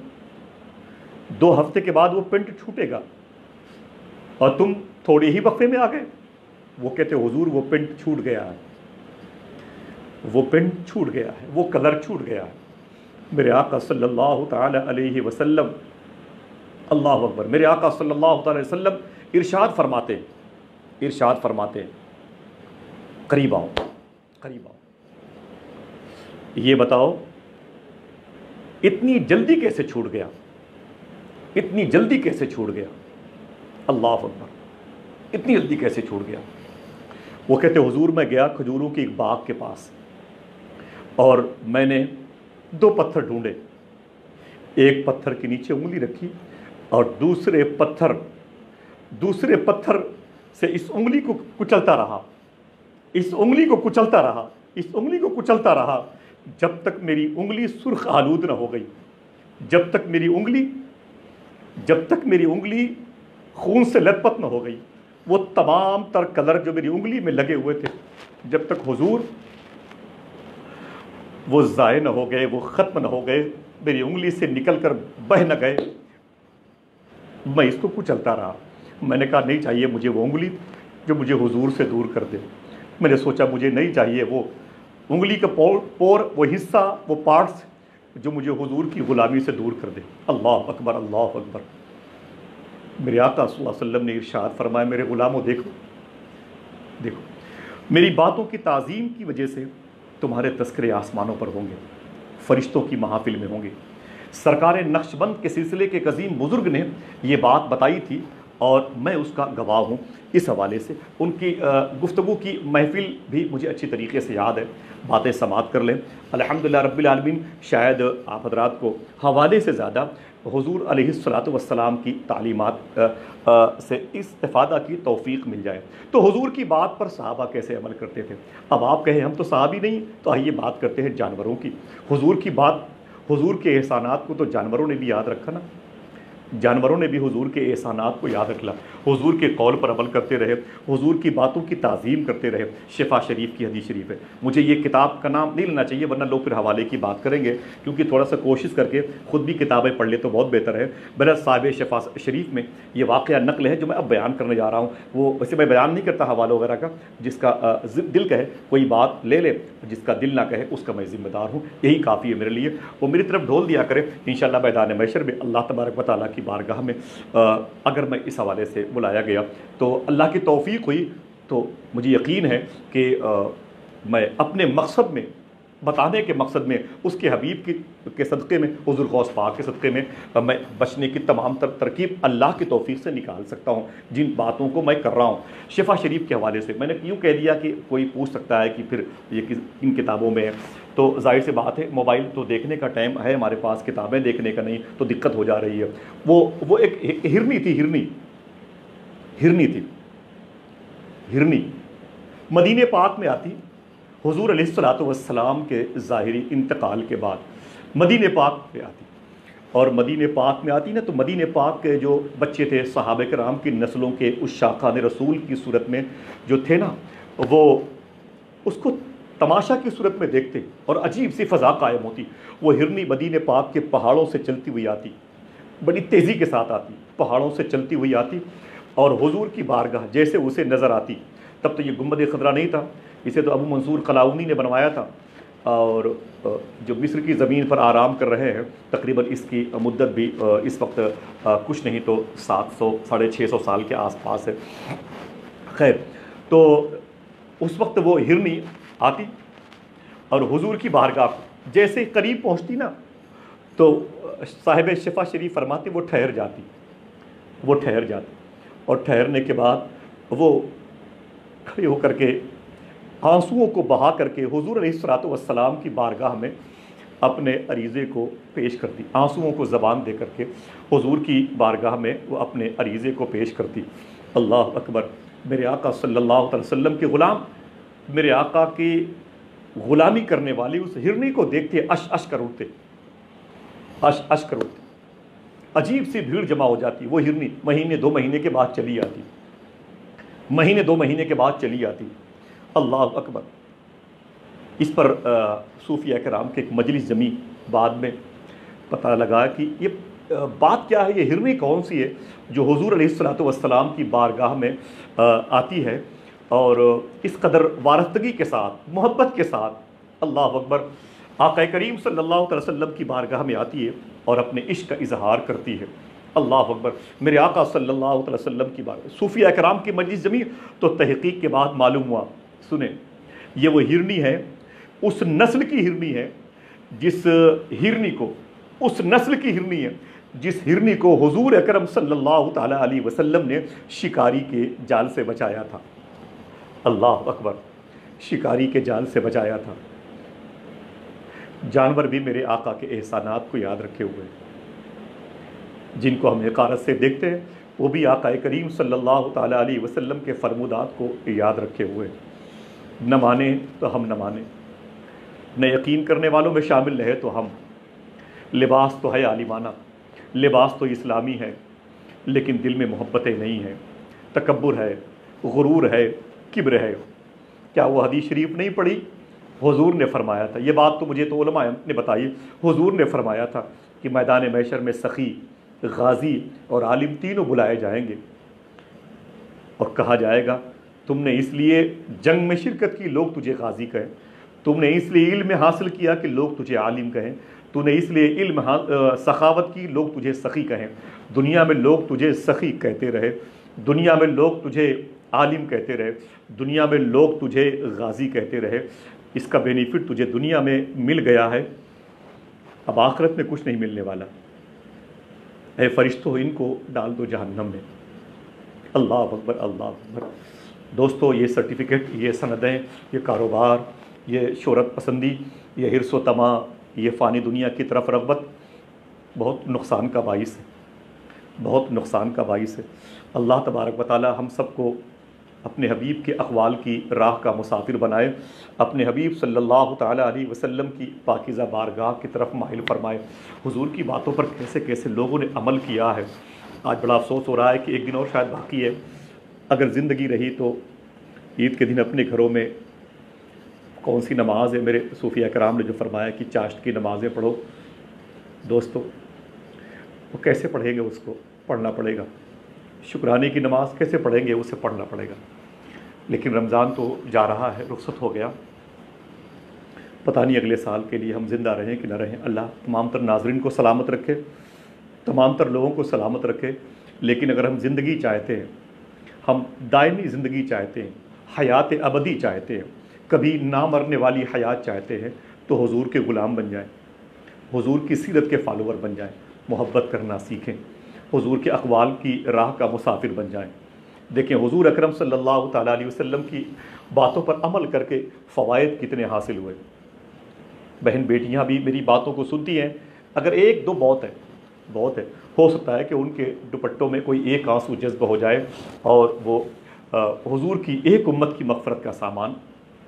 2 ہفتے کے بعد وہ پینٹ چھوٹے گا، اور تم تھوڑے ہی وقفے میں آ گئے۔ وہ کہتے حضور وہ پینٹ چھوٹ گیا ہے، وہ پینٹ چھوٹ گیا ہے، وہ کلر چھوٹ گیا ہے۔ میرے آقا صلی اللہ تعالیٰ علیہ وسلم، اللہ اکبر، میرے آقا صلی اللہ تعالیٰ علیہ وسلم ارشاد فرماتے قریب آؤ، قریب آؤ، یہ بتاؤ اتنی جلدی کیسے چھوٹ گیا؟ اتنی جلدی کیسے چھوٹ گیا؟ اللہ اکبر، اتنی جلدی کیسے چھوٹ گیا؟ وہ کہتے حضور میں گیا کھجوروں کی ایک باغ کے پاس، اور میں نے 2 پتھر ڈھونڈے، ایک پتھر کے نیچے انگلی رکھی اور دوسرے پتھر سے اس انگلی کو کچلتا رہا، اس انگلی کو کچلتا رہا، اس انگلی کو کچلتا رہا، جب تک میری انگلی سرخ آلود نہ ہو گئی، جب تک میری انگلی خون سے لت پت نہ ہو گئی۔ وہ تمام تر کلر جو میری انگلی میں لگے ہوئے تھے جب تک حضور وہ ضائع نہ ہو گئے، وہ ختم نہ ہو گئے، میری انگلی سے نکل کر بہہ نہ گئے، میں اس کو کچلتا رہا۔ میں نے کہا نہیں چاہیے مجھے وہ انگلی جو مجھے حضور سے دور کر دے۔ میں نے سوچا مجھے نہیں چاہیے وہ انگلی کا پور، وہ حصہ، وہ پارٹس جو مجھے حضور کی غلامی سے دور کر دے۔ اللہ اکبر، اللہ اکبر۔ میرے آقا صلی اللہ علیہ وسلم نے ارشاد فرمایا میرے غلاموں دیکھو، میری باتوں کی تعظیم کی وجہ سے تمہارے تذکرے آسمانوں پر ہوں گے، فرشتوں کی محافل میں ہوں گے۔ سرکار نقش بند کے سلسلے کے ایک عظیم بزرگ نے یہ بات بتائی تھی، اور میں اس کا گواہ ہوں۔ اس حوالے سے ان کی گفتگو کی محفل بھی مجھے اچھی طریقے سے یاد ہے، باتیں سماعت کر لیں۔ الحمدللہ رب العالمین، شاید آپ حضرات کو حوالے سے زیادہ حضور علیہ الصلاۃ والسلام کی تعلیمات سے استفادہ کی توفیق مل جائے۔ تو حضور کی بات پر صحابہ کیسے عمل کرتے تھے؟ اب آپ کہیں ہم تو صحابی نہیں، تو آئیے بات کرتے ہیں جانوروں کی۔ حضور کے احسانات کو تو جانوروں نے بھی یاد رکھا نا، جانوروں نے بھی حضور کے احسانات کو یاد رکھا، حضور کے قول پر عمل کرتے رہے، حضور کی باتوں کی تعظیم کرتے رہے۔ شفا شریف کی حدیث شریف ہے، مجھے یہ کتاب کا نام نہیں لینا چاہیے ورنہ لوگ پھر حوالے کی بات کریں گے، کیونکہ تھوڑا سا کوشش کر کے خود بھی کتابیں پڑھ لے تو بہت بہتر ہے۔ بہرحال صاحب شفا شریف میں یہ واقعہ نقل ہے جو میں اب بیان کرنے جا رہا ہوں، وہ ویسے میں بیان نہیں کرتا حوالوں وغیرہ کا، جس کا دل کہے کوئی بات لے لے، جس کا دل نہ کہے اس کا میں ذمہ دار ہوں، یہی کافی ہے میرے لیے۔ وہ میری طرف ڈھول دیا کرے انشاءاللہ میدان محشر میں اللہ تبارک و تعالیٰ کی بارگاہ میں اگر میں اس حوالے سے بلایا گیا تو اللہ کی توفیق ہوئی تو مجھے یقین ہے کہ میں اپنے مقصد میں، بتانے کے مقصد میں، اس کے حبیب کے صدقے میں، حضور غوث پاک کے صدقے میں میں بچنے کی تمام ترکیب اللہ کی توفیق سے نکال سکتا ہوں جن باتوں کو میں کر رہا ہوں۔ شفا شریف کے حوالے سے میں نے کیوں کہہ دیا کہ کوئی پوچھ سکتا ہے کہ پھر یہ کن کتابوں میں ہے، تو ظاہر سی بات ہے موبائل تو دیکھنے کا ٹائم ہے ہمارے پاس، کتابیں دیکھنے کا نہیں، تو دقت ہو جا رہی ہے۔ وہ ایک ہرنی تھی، ہرنی مدینہ پاک میں آتی، حضور علیہ الصلاۃ والسلام کے ظاہری انتقال کے بعد مدینہ پاک میں آتی، اور مدینہ پاک میں آتی نا تو مدینہ پاک کے جو بچے تھے صحابہ کرام کی نسلوں کے اس شاخان رسول کی صورت میں جو تھے نا، وہ اس کو تماشا کی صورت میں دیکھتے اور عجیب سی فضا قائم ہوتی. وہ ہرنی مدینہ پاک کے پہاڑوں سے چلتی ہوئی آتی، بڑی تیزی کے ساتھ آتی، پہاڑوں سے چلتی ہوئی آتی اور حضور کی بارگاہ جیسے اسے نظر آتی. تب تو یہ گنبد خضرا نہیں تھا، اسے تو ابو منصور قلاؤنی نے بنوایا تھا، اور جو مصر کی زمین پر آرام کر رہے ہیں تقریباً اس کی مدت بھی اس وقت کچھ نہیں تو 700 650 سال کے آس پاس ہے. خیر، تو اس وقت وہ ہرنی آتی اور حضور کی بارگاہ کو جیسے قریب پہنچتی نا تو صاحب شفا شریف فرماتے وہ ٹھہر جاتی اور ٹھہرنے کے بعد وہ کھڑے ہو کر کے آنسوؤں کو بہا کر کے حضور علیہ الصلوۃ والسلام کی بارگاہ میں اپنے عریضے کو پیش کرتی، آنسوؤں کو زبان دے کر کے حضور کی بارگاہ میں وہ اپنے عریضے کو پیش کرتی. اللہ اکبر! میرے آقا صلی اللہ علیہ وسلم کے غلام، میرے آقا کی غلامی کرنے والی اس ہرنی کو دیکھتے اش اش کر اٹھتے. عجیب سی بھیڑ جمع ہو جاتی. وہ ہرنی مہینے 2 مہینے کے بعد چلی آتی. اللہ اکبر! اس پر صوفیہ کرام کے ایک مجلس جمی، بعد میں پتہ لگا کہ یہ بات کیا ہے، یہ ہرنی کون سی ہے جو حضور علیہ الصلوۃ والسلام کی بارگاہ میں آتی ہے اور اس قدر وارستگی کے ساتھ، محبت کے ساتھ، اللہ اکبر، آقا کریم صلی اللہ علیہ وسلم کی بارگاہ میں آتی ہے اور اپنے عشق کا اظہار کرتی ہے. اللہ اکبر! میرے آقا صلی اللہ علیہ وسلم کی بارگاہ. صوفیہ کرام کی مجلس جمی تو تحقیق کے بعد معلوم ہوا، سنیں، یہ وہ ہرنی ہے، اس نسل کی ہرنی ہے جس ہرنی کو حضور اکرم صلی اللہ تعالی علیہ وسلم نے شکاری کے جال سے بچایا تھا. اللہ اکبر! شکاری کے جال سے بچایا تھا. جانور بھی میرے آقا کے احسانات کو یاد رکھے ہوئے ہیں، جن کو ہم حقارت سے دیکھتے ہیں وہ بھی آقا کریم صلی اللہ تعالی علیہ وسلم کے فرمودات کو یاد رکھے ہوئے ہیں. نہ مانے تو ہم نہ مانیں، نہ یقین کرنے والوں میں شامل رہے تو ہم. لباس تو ہے عالمانہ، لباس تو اسلامی ہے، لیکن دل میں محبتیں نہیں ہیں، تکبر ہے، غرور ہے، کبر ہے. کیا وہ حدیث شریف نہیں پڑھی؟ حضور نے فرمایا تھا، یہ بات تو مجھے تو علماء نے بتائی، حضور نے فرمایا تھا کہ میدان محشر میں سخی، غازی اور عالم تینوں بلائے جائیں گے اور کہا جائے گا تم نے اس لیے جنگ میں شرکت کی لوگ تجھے غازی کہیں، تم نے اس لیے علم حاصل کیا کہ لوگ تجھے عالم کہیں، تو نے اس لیے علم سخاوت کی لوگ تجھے سخی کہیں. دنیا میں لوگ تجھے سخی کہتے رہے، دنیا میں لوگ تجھے عالم کہتے رہے، دنیا میں لوگ تجھے غازی کہتے رہے. اس کا بینیفٹ تجھے دنیا میں مل گیا ہے، اب آخرت میں کچھ نہیں ملنے والا. اے فرشتوں، ان کو ڈال دو جہنم میں. اللہ اکبر! اللہ اکبر! دوستو، یہ سرٹیفکیٹ، یہ سندیں، یہ کاروبار، یہ شہرت پسندی، یہ حرص و طمع، یہ فانی دنیا کی طرف رغبت بہت نقصان کا باعث ہے. اللہ تبارک و تعالی ہم سب کو اپنے حبیب کے اقوال کی راہ کا مسافر بنائے، اپنے حبیب صلی اللہ تعالی علیہ وسلم کی پاکیزہ بارگاہ کی طرف مائل فرمائے. حضور کی باتوں پر کیسے کیسے لوگوں نے عمل کیا ہے. آج بڑا افسوس ہو رہا ہے کہ ایک دن اور شاید باقی ہے. اگر زندگی رہی تو عید کے دن اپنے گھروں میں کون سی نماز ہے، میرے صوفیہ کرام نے جو فرمایا کہ چاشت کی نمازیں پڑھو، دوستو وہ کیسے پڑھیں گے؟ اس کو پڑھنا پڑے گا. شکرانے کی نماز کیسے پڑھیں گے؟ اسے پڑھنا پڑے گا. لیکن رمضان تو جا رہا ہے، رخصت ہو گیا، پتہ نہیں اگلے سال کے لیے ہم زندہ رہیں کہ نہ رہیں. اللہ تمام تر ناظرین کو سلامت رکھے، تمام تر لوگوں کو سلامت رکھے. لیکن اگر ہم زندگی چاہتے ہیں، ہم دائمی زندگی چاہتے ہیں، حیات ابدی چاہتے ہیں، کبھی نہ مرنے والی حیات چاہتے ہیں، تو حضور کے غلام بن جائیں، حضور کی سیرت کے فالوور بن جائیں، محبت کرنا سیکھیں، حضور کے اقوال کی راہ کا مسافر بن جائیں. دیکھیں حضور اکرم صلی اللہ تعالیٰ علیہ وسلم کی باتوں پر عمل کر کے فوائد کتنے حاصل ہوئے. بہن بیٹیاں بھی میری باتوں کو سنتی ہیں، اگر ایک دو بہت ہے. ہو سکتا ہے کہ ان کے دوپٹوں میں کوئی ایک آنسو جذب ہو جائے اور وہ حضور کی ایک امت کی مغفرت کا سامان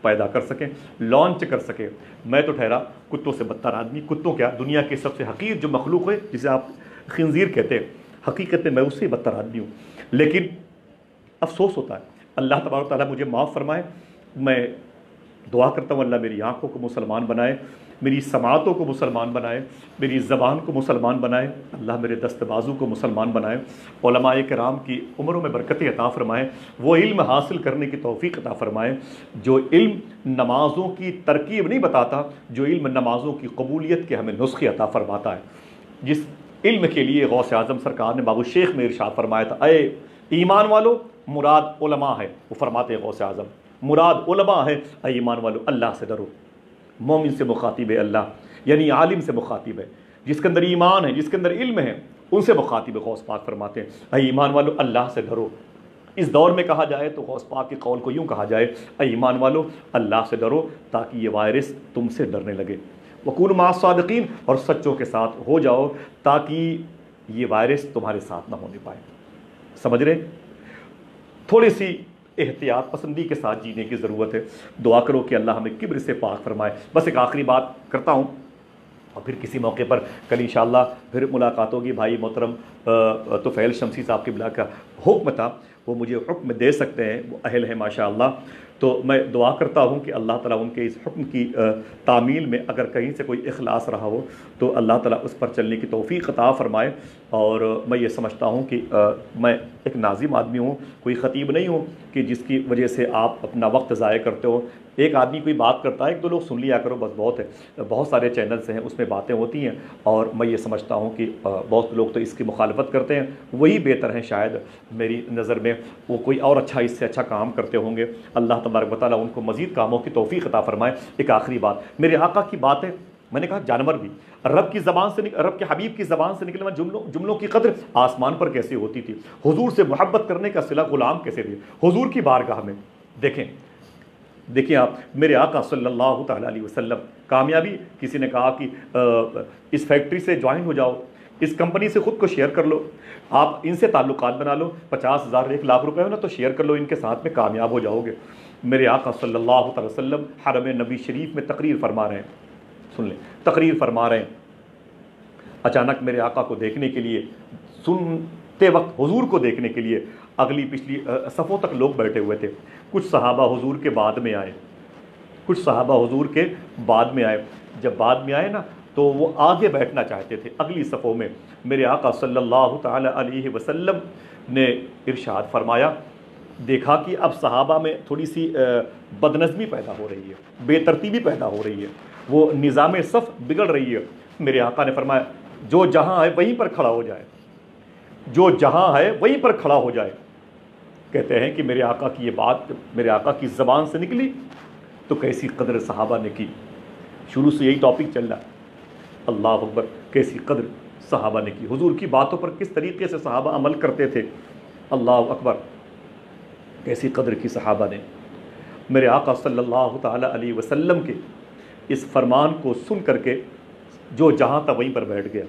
پیدا کر سکیں، لانچ کر سکیں. میں تو ٹھہرا کتوں سے بدتر آدمی. کتوں کیا، دنیا کی سب سے حقیر جو مخلوق ہے جسے آپ خنزیر کہتے ہیں، حقیقت میں اس سے بدتر آدمی ہوں. لیکن افسوس ہوتا ہے، اللہ تبارک و تعالیٰ مجھے معاف فرمائے، میں دعا کرتا ہوں اللہ میری آنکھوں کو مسلمان بنائے، میری سماعتوں کو مسلمان بنائے، میری زبان کو مسلمان بنائے، اللہ میرے دست بازو کو مسلمان بنائے، علماء کرام کی عمروں میں برکتیں عطا فرمائے، وہ علم حاصل کرنے کی توفیق عطا فرمائے جو علم نمازوں کی ترکیب نہیں بتاتا، جو علم نمازوں کی قبولیت کے ہمیں نسخے عطا فرماتا ہے، جس علم کے لیے غوث اعظم سرکار نے باب الشیخ میں ارشاد فرمایا تھا، اے ایمان والو مراد علماء ہے، وہ فرماتے ہیں غوث اعظم مراد علماء ہے، اے ایمان والو اللہ سے ڈرو۔ مومن سے مخاطب ہے اللہ، یعنی عالم سے مخاطب ہے، جس کے اندر ایمان ہے، جس کے اندر علم ہے، ان سے مخاطب ہے۔ غوث پاک فرماتے ہیں اے ایمان والو اللہ سے ڈرو۔ اس دور میں کہا جائے تو غوث پاک کے قول کو یوں کہا جائے، اے ایمان والو اللہ سے ڈرو تاکہ یہ وائرس تم سے ڈرنے لگے، وکونوا مع الصادقین، اور سچوں کے ساتھ ہو جاؤ تاکہ یہ وائرس تمہارے ساتھ نہ ہونے پائے۔ سمجھ رہے؟ تھوڑی سی احتیاط پسندی کے ساتھ جینے کی ضرورت ہے۔ دعا کرو کہ اللہ ہمیں کبر سے پاک فرمائے۔ بس ایک آخری بات کرتا ہوں اور پھر کسی موقع پر کل انشاءاللہ پھر ملاقات ہوگی۔ بھائی محترم طفیل شمسی صاحب قبلہ کا حکم تھا، وہ مجھے حکم دے سکتے ہیں، وہ اہل ہیں ماشاءاللہ، تو میں دعا کرتا ہوں کہ اللہ تعالیٰ ان کے اس حکم کی تعمیل میں اگر کہیں سے کوئی اخلاص رہا ہو تو اللہ تعالیٰ اس پر چلنے کی توفیق عطا فرمائے۔ اور میں یہ سمجھتا ہوں کہ میں ایک ناظم آدمی ہوں، کوئی خطیب نہیں ہوں کہ جس کی وجہ سے آپ اپنا وقت ضائع کرتے ہو۔ ایک آدمی کوئی بات کرتا ہے، ایک دو لوگ سن لیا کرو، بس بہت ہے۔ بہت سارے چینلز ہیں، اس میں باتیں ہوتی ہیں، اور میں یہ سمجھتا ہوں کہ بہت لوگ تو اس کی مخالفت کرتے ہیں، وہی بہتر ہیں شاید میری نظر میں، وہ کوئی اور اچھا اس سے اچھا کام کرتے ہوں گے۔ اللہ تبارک و تعالیٰ ان کو مزید کاموں کی توفیق عطا فرمائے۔ ایک آخری بات، میرے آقا کی بات ہے، میں نے کہا جانور بھی رب کی زبان سے رب کے حبیب کی زبان سے نکلنے والے جملوں کی قدر آسمان پر کیسے ہوتی تھی، حضور سے محبت کرنے کا صلہ غلام کیسے دیا حضور کی بارگاہ میں۔ دیکھیں آپ، میرے آقا صلی اللہ تعالیٰ علیہ وسلم، کامیابی کسی نے کہا کہ اس فیکٹری سے جوائن ہو جاؤ، اس کمپنی سے خود کو شیئر کر لو، آپ ان سے تعلقات بنا لو، 50,000 1 لاکھ روپے ہو نا تو شیئر کر لو ان کے ساتھ میں، کامیاب ہو جاؤ گے۔ میرے آقا صلی اللہ تعالی وسلم حرم نبی شریف میں تقریر فرما رہے ہیں، سن لیں، تقریر فرما رہے ہیں، اچانک میرے آقا کو دیکھنے کے لیے، سنتے وقت حضور کو دیکھنے کے لیے اگلی پچھلی صفوں تک لوگ بیٹھے ہوئے تھے۔ کچھ صحابہ حضور کے بعد میں آئے، کچھ صحابہ حضور کے بعد میں آئے، جب بعد میں آئے نا تو وہ آگے بیٹھنا چاہتے تھے اگلی صفوں میں۔ میرے آقا صلی اللہ تعالی علیہ وسلم نے ارشاد فرمایا، دیکھا کہ اب صحابہ میں تھوڑی سی بدنظمی پیدا ہو رہی ہے، بے ترتیبی پیدا ہو رہی ہے، وہ نظام صف بگڑ رہی ہے۔ میرے آقا نے فرمایا جو جہاں ہے وہیں پر کھڑا ہو جائے، جو جہاں ہے وہیں پر کھڑا ہو جائے۔ کہتے ہیں کہ میرے آقا کی یہ بات میرے آقا کی زبان سے نکلی تو کیسی قدر صحابہ نے کی۔ شروع سے یہی ٹاپک چل رہا ہے، اللہ اکبر، کیسی قدر صحابہ نے کی، حضور کی باتوں پر کس طریقے سے صحابہ عمل کرتے تھے، اللہ اکبر، کیسی قدر کی صحابہ نے۔ میرے آقا صلی اللہ تعالی علیہ وسلم کے اس فرمان کو سن کر کے جو جہاں تھا وہیں پر بیٹھ گیا۔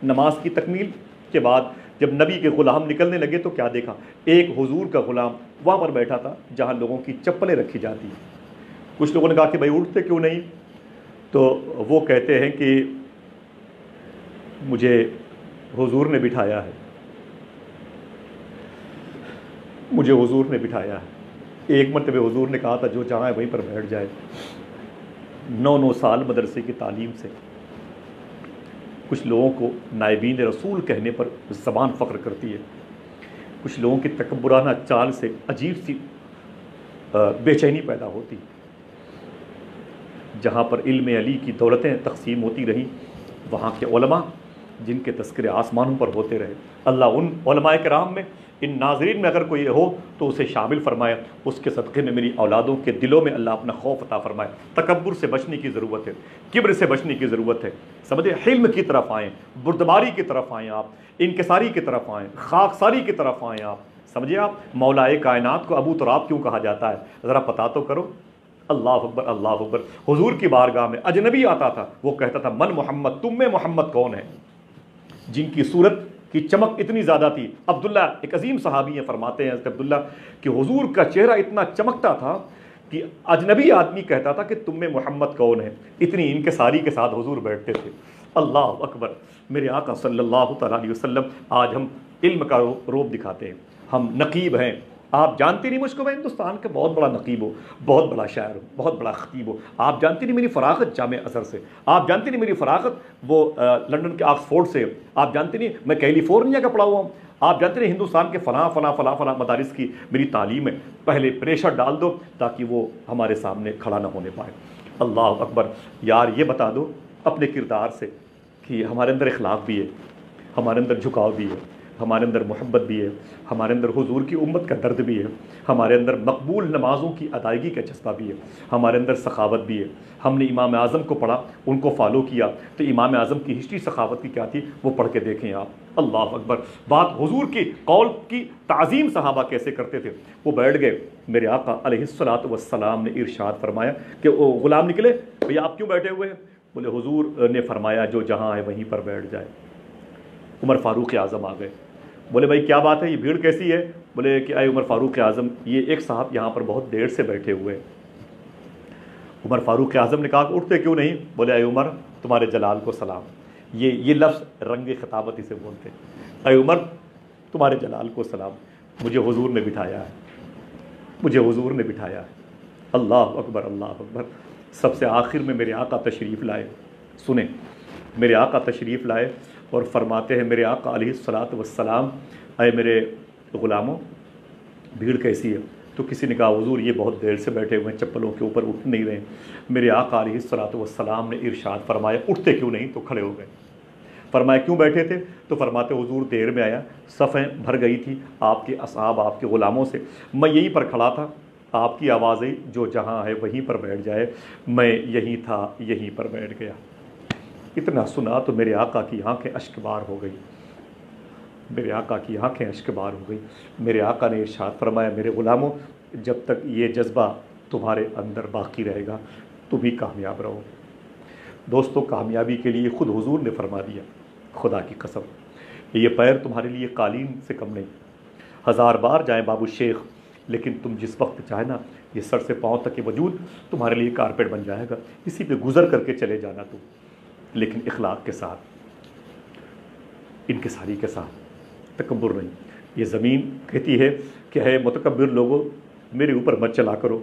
نماز کی تکمیل کے بعد جب نبی کے غلام نکلنے لگے تو کیا دیکھا، ایک حضور کا غلام وہاں پر بیٹھا تھا جہاں لوگوں کی چپلیں رکھی جاتی ہیں۔ کچھ لوگوں نے کہا کہ بھائی اٹھتے کیوں نہیں، تو وہ کہتے ہیں کہ مجھے حضور نے بٹھایا ہے، مجھے حضور نے بٹھایا ہے۔ ایک مرتبہ حضور نے کہا تھا جو جہاں ہے وہیں پر بیٹھ جائے۔ 9 سال مدرسے کی تعلیم سے کچھ لوگوں کو نائبین رسول کہنے پر زبان فخر کرتی ہے، کچھ لوگوں کی تکبرانہ چال سے عجیب سی بے چینی پیدا ہوتی۔ جہاں پر علم علی کی دولتیں تقسیم ہوتی رہیں، وہاں کے علماء جن کے تذکرے آسمانوں پر ہوتے رہے، اللہ ان علماء کرام میں، ان ناظرین میں اگر کوئی ہو تو اسے شامل فرمائے، اس کے صدقے میں میری اولادوں کے دلوں میں اللہ اپنا خوف عطا فرمائے۔ تکبر سے بچنے کی ضرورت ہے، کبر سے بچنے کی ضرورت ہے، سمجھے، حلم کی طرف آئیں، بردباری کی طرف آئیں، آپ انکساری کی طرف آئیں، خاکساری کی طرف آئیں، آپ سمجھے، آپ مولا کائنات کو ابو تراب کیوں کہا جاتا ہے، ذرا پتا تو کرو۔ اللہ اکبر، اللہ اکبر۔ حضور کی بارگاہ میں اجنبی آتا تھا، وہ کہتا تھا من محمد، تم میں محمد کون ہے، جن کی صورت کی چمک اتنی زیادہ تھی۔ عبداللہ ایک عظیم صحابی ہیں، فرماتے ہیں حضرت عبداللہ کہ حضور کا چہرہ اتنا چمکتا تھا کہ اجنبی آدمی کہتا تھا کہ تم میں محمد کون ہے، اتنی انکساری کے ساتھ حضور بیٹھتے تھے۔ اللہ اکبر۔ میرے آقا صلی اللہ تعالیٰ علیہ وسلم، آج ہم علم کا روب دکھاتے ہیں، ہم نقیب ہیں، آپ جانتے نہیں مجھ کو، میں ہندوستان کا بہت بڑا نقیب ہوں، بہت بڑا شاعر ہوں، بہت بڑا خطیب ہوں، آپ جانتے نہیں میری فراغت جامع ازہر سے، آپ جانتے نہیں میری فراغت وہ لنڈن کے آکسفورڈ سے، آپ جانتے نہیں میں کیلیفورنیا کا پڑھا ہوا ہوں، آپ جانتے نہیں ہندوستان کے فلاں فلاں فلاں فلاں مدارس کی میری تعلیم ہے۔ پہلے پریشر ڈال دو تاکہ وہ ہمارے سامنے کھڑا نہ ہونے پائے۔ اللہ اکبر۔ یار یہ بتا دو اپنے کردار سے کہ ہمارے اندر اخلاق بھی ہے، ہمارے اندر جھکاؤ بھی ہے، ہمارے اندر محبت بھی ہے، ہمارے اندر حضور کی امت کا درد بھی ہے، ہمارے اندر مقبول نمازوں کی ادائیگی کا جذبہ بھی ہے، ہمارے اندر سخاوت بھی ہے۔ ہم نے امام اعظم کو پڑھا، ان کو فالو کیا، تو امام اعظم کی ہسٹری سخاوت کی کیا تھی وہ پڑھ کے دیکھیں آپ۔ اللہ اکبر۔ بات حضور کی قول کی تعظیم صحابہ کیسے کرتے تھے۔ وہ بیٹھ گئے، میرے آقا علیہ الصلوۃ والسلام نے ارشاد فرمایا کہ وہ غلام نکلے، بھئی آپ کیوں بیٹھے ہوئے ہیں؟ بولے حضور نے فرمایا جو جہاں ہے وہیں پر بیٹھ جائے۔ عمر فاروق اعظم آ گئے، بولے بھائی کیا بات ہے، یہ بھیڑ کیسی ہے؟ بولے کہ اے عمر فاروق اعظم، یہ ایک صاحب یہاں پر بہت دیر سے بیٹھے ہوئے ہیں۔ عمر فاروق اعظم نے کہا کہ اٹھتے کیوں نہیں؟ بولے اے عمر تمہارے جلال کو سلام۔ یہ لفظ رنگ خطابت اسے بولتے ہیں، اے عمر تمہارے جلال کو سلام، مجھے حضور نے بٹھایا ہے، مجھے حضور نے بٹھایا ہے۔ اللہ اکبر، اللہ اکبر۔ سب سے آخر میں میرے آقا تشریف لائے، سنیں، میرے آقا تشریف لائے اور فرماتے ہیں میرے آقا علیہ الصلوۃ والسلام، اے میرے غلاموں بھیڑ کیسی ہے؟ تو کسی نے کہا حضور یہ بہت دیر سے بیٹھے ہوئے ہیں، چپلوں کے اوپر اٹھ نہیں رہے۔ میرے آقا علیہ الصلوۃ والسلام نے ارشاد فرمایا اٹھتے کیوں نہیں؟ تو کھڑے ہو گئے۔ فرمایا کیوں بیٹھے تھے؟ تو فرماتے حضور دیر میں آیا، صفیں بھر گئی تھی آپ کے اصحاب آپ کے غلاموں سے، میں یہیں پر کھڑا تھا، آپ کی آواز آئی جو جہاں ہے وہیں پر بیٹھ جائے، میں یہیں تھا یہیں پر بیٹھ گیا۔ اتنا سنا تو میرے آقا کی آنکھیں اشک بار ہو گئی، میرے آقا کی آنکھیں اشک بار ہو گئی۔ میرے آقا نے ارشاد فرمایا میرے غلاموں جب تک یہ جذبہ تمہارے اندر باقی رہے گا تم ہی کامیاب رہو۔ دوستو کامیابی کے لیے خود حضور نے فرما دیا، خدا کی قسم یہ پیر تمہارے لیے قالین سے کم نہیں، 1000 بار جائیں بابو شیخ، لیکن تم جس وقت چاہے نا یہ سر سے پاؤں تک کے وجود تمہارے لیے کارپیٹ بن جائے گا، اسی پہ گزر کر کے چلے جانا تم، لیکن اخلاق کے ساتھ، انکساری کے ساتھ، تکبر نہیں۔ یہ زمین کہتی ہے کہ ہے متکبر لوگوں میرے اوپر مت چلا کرو،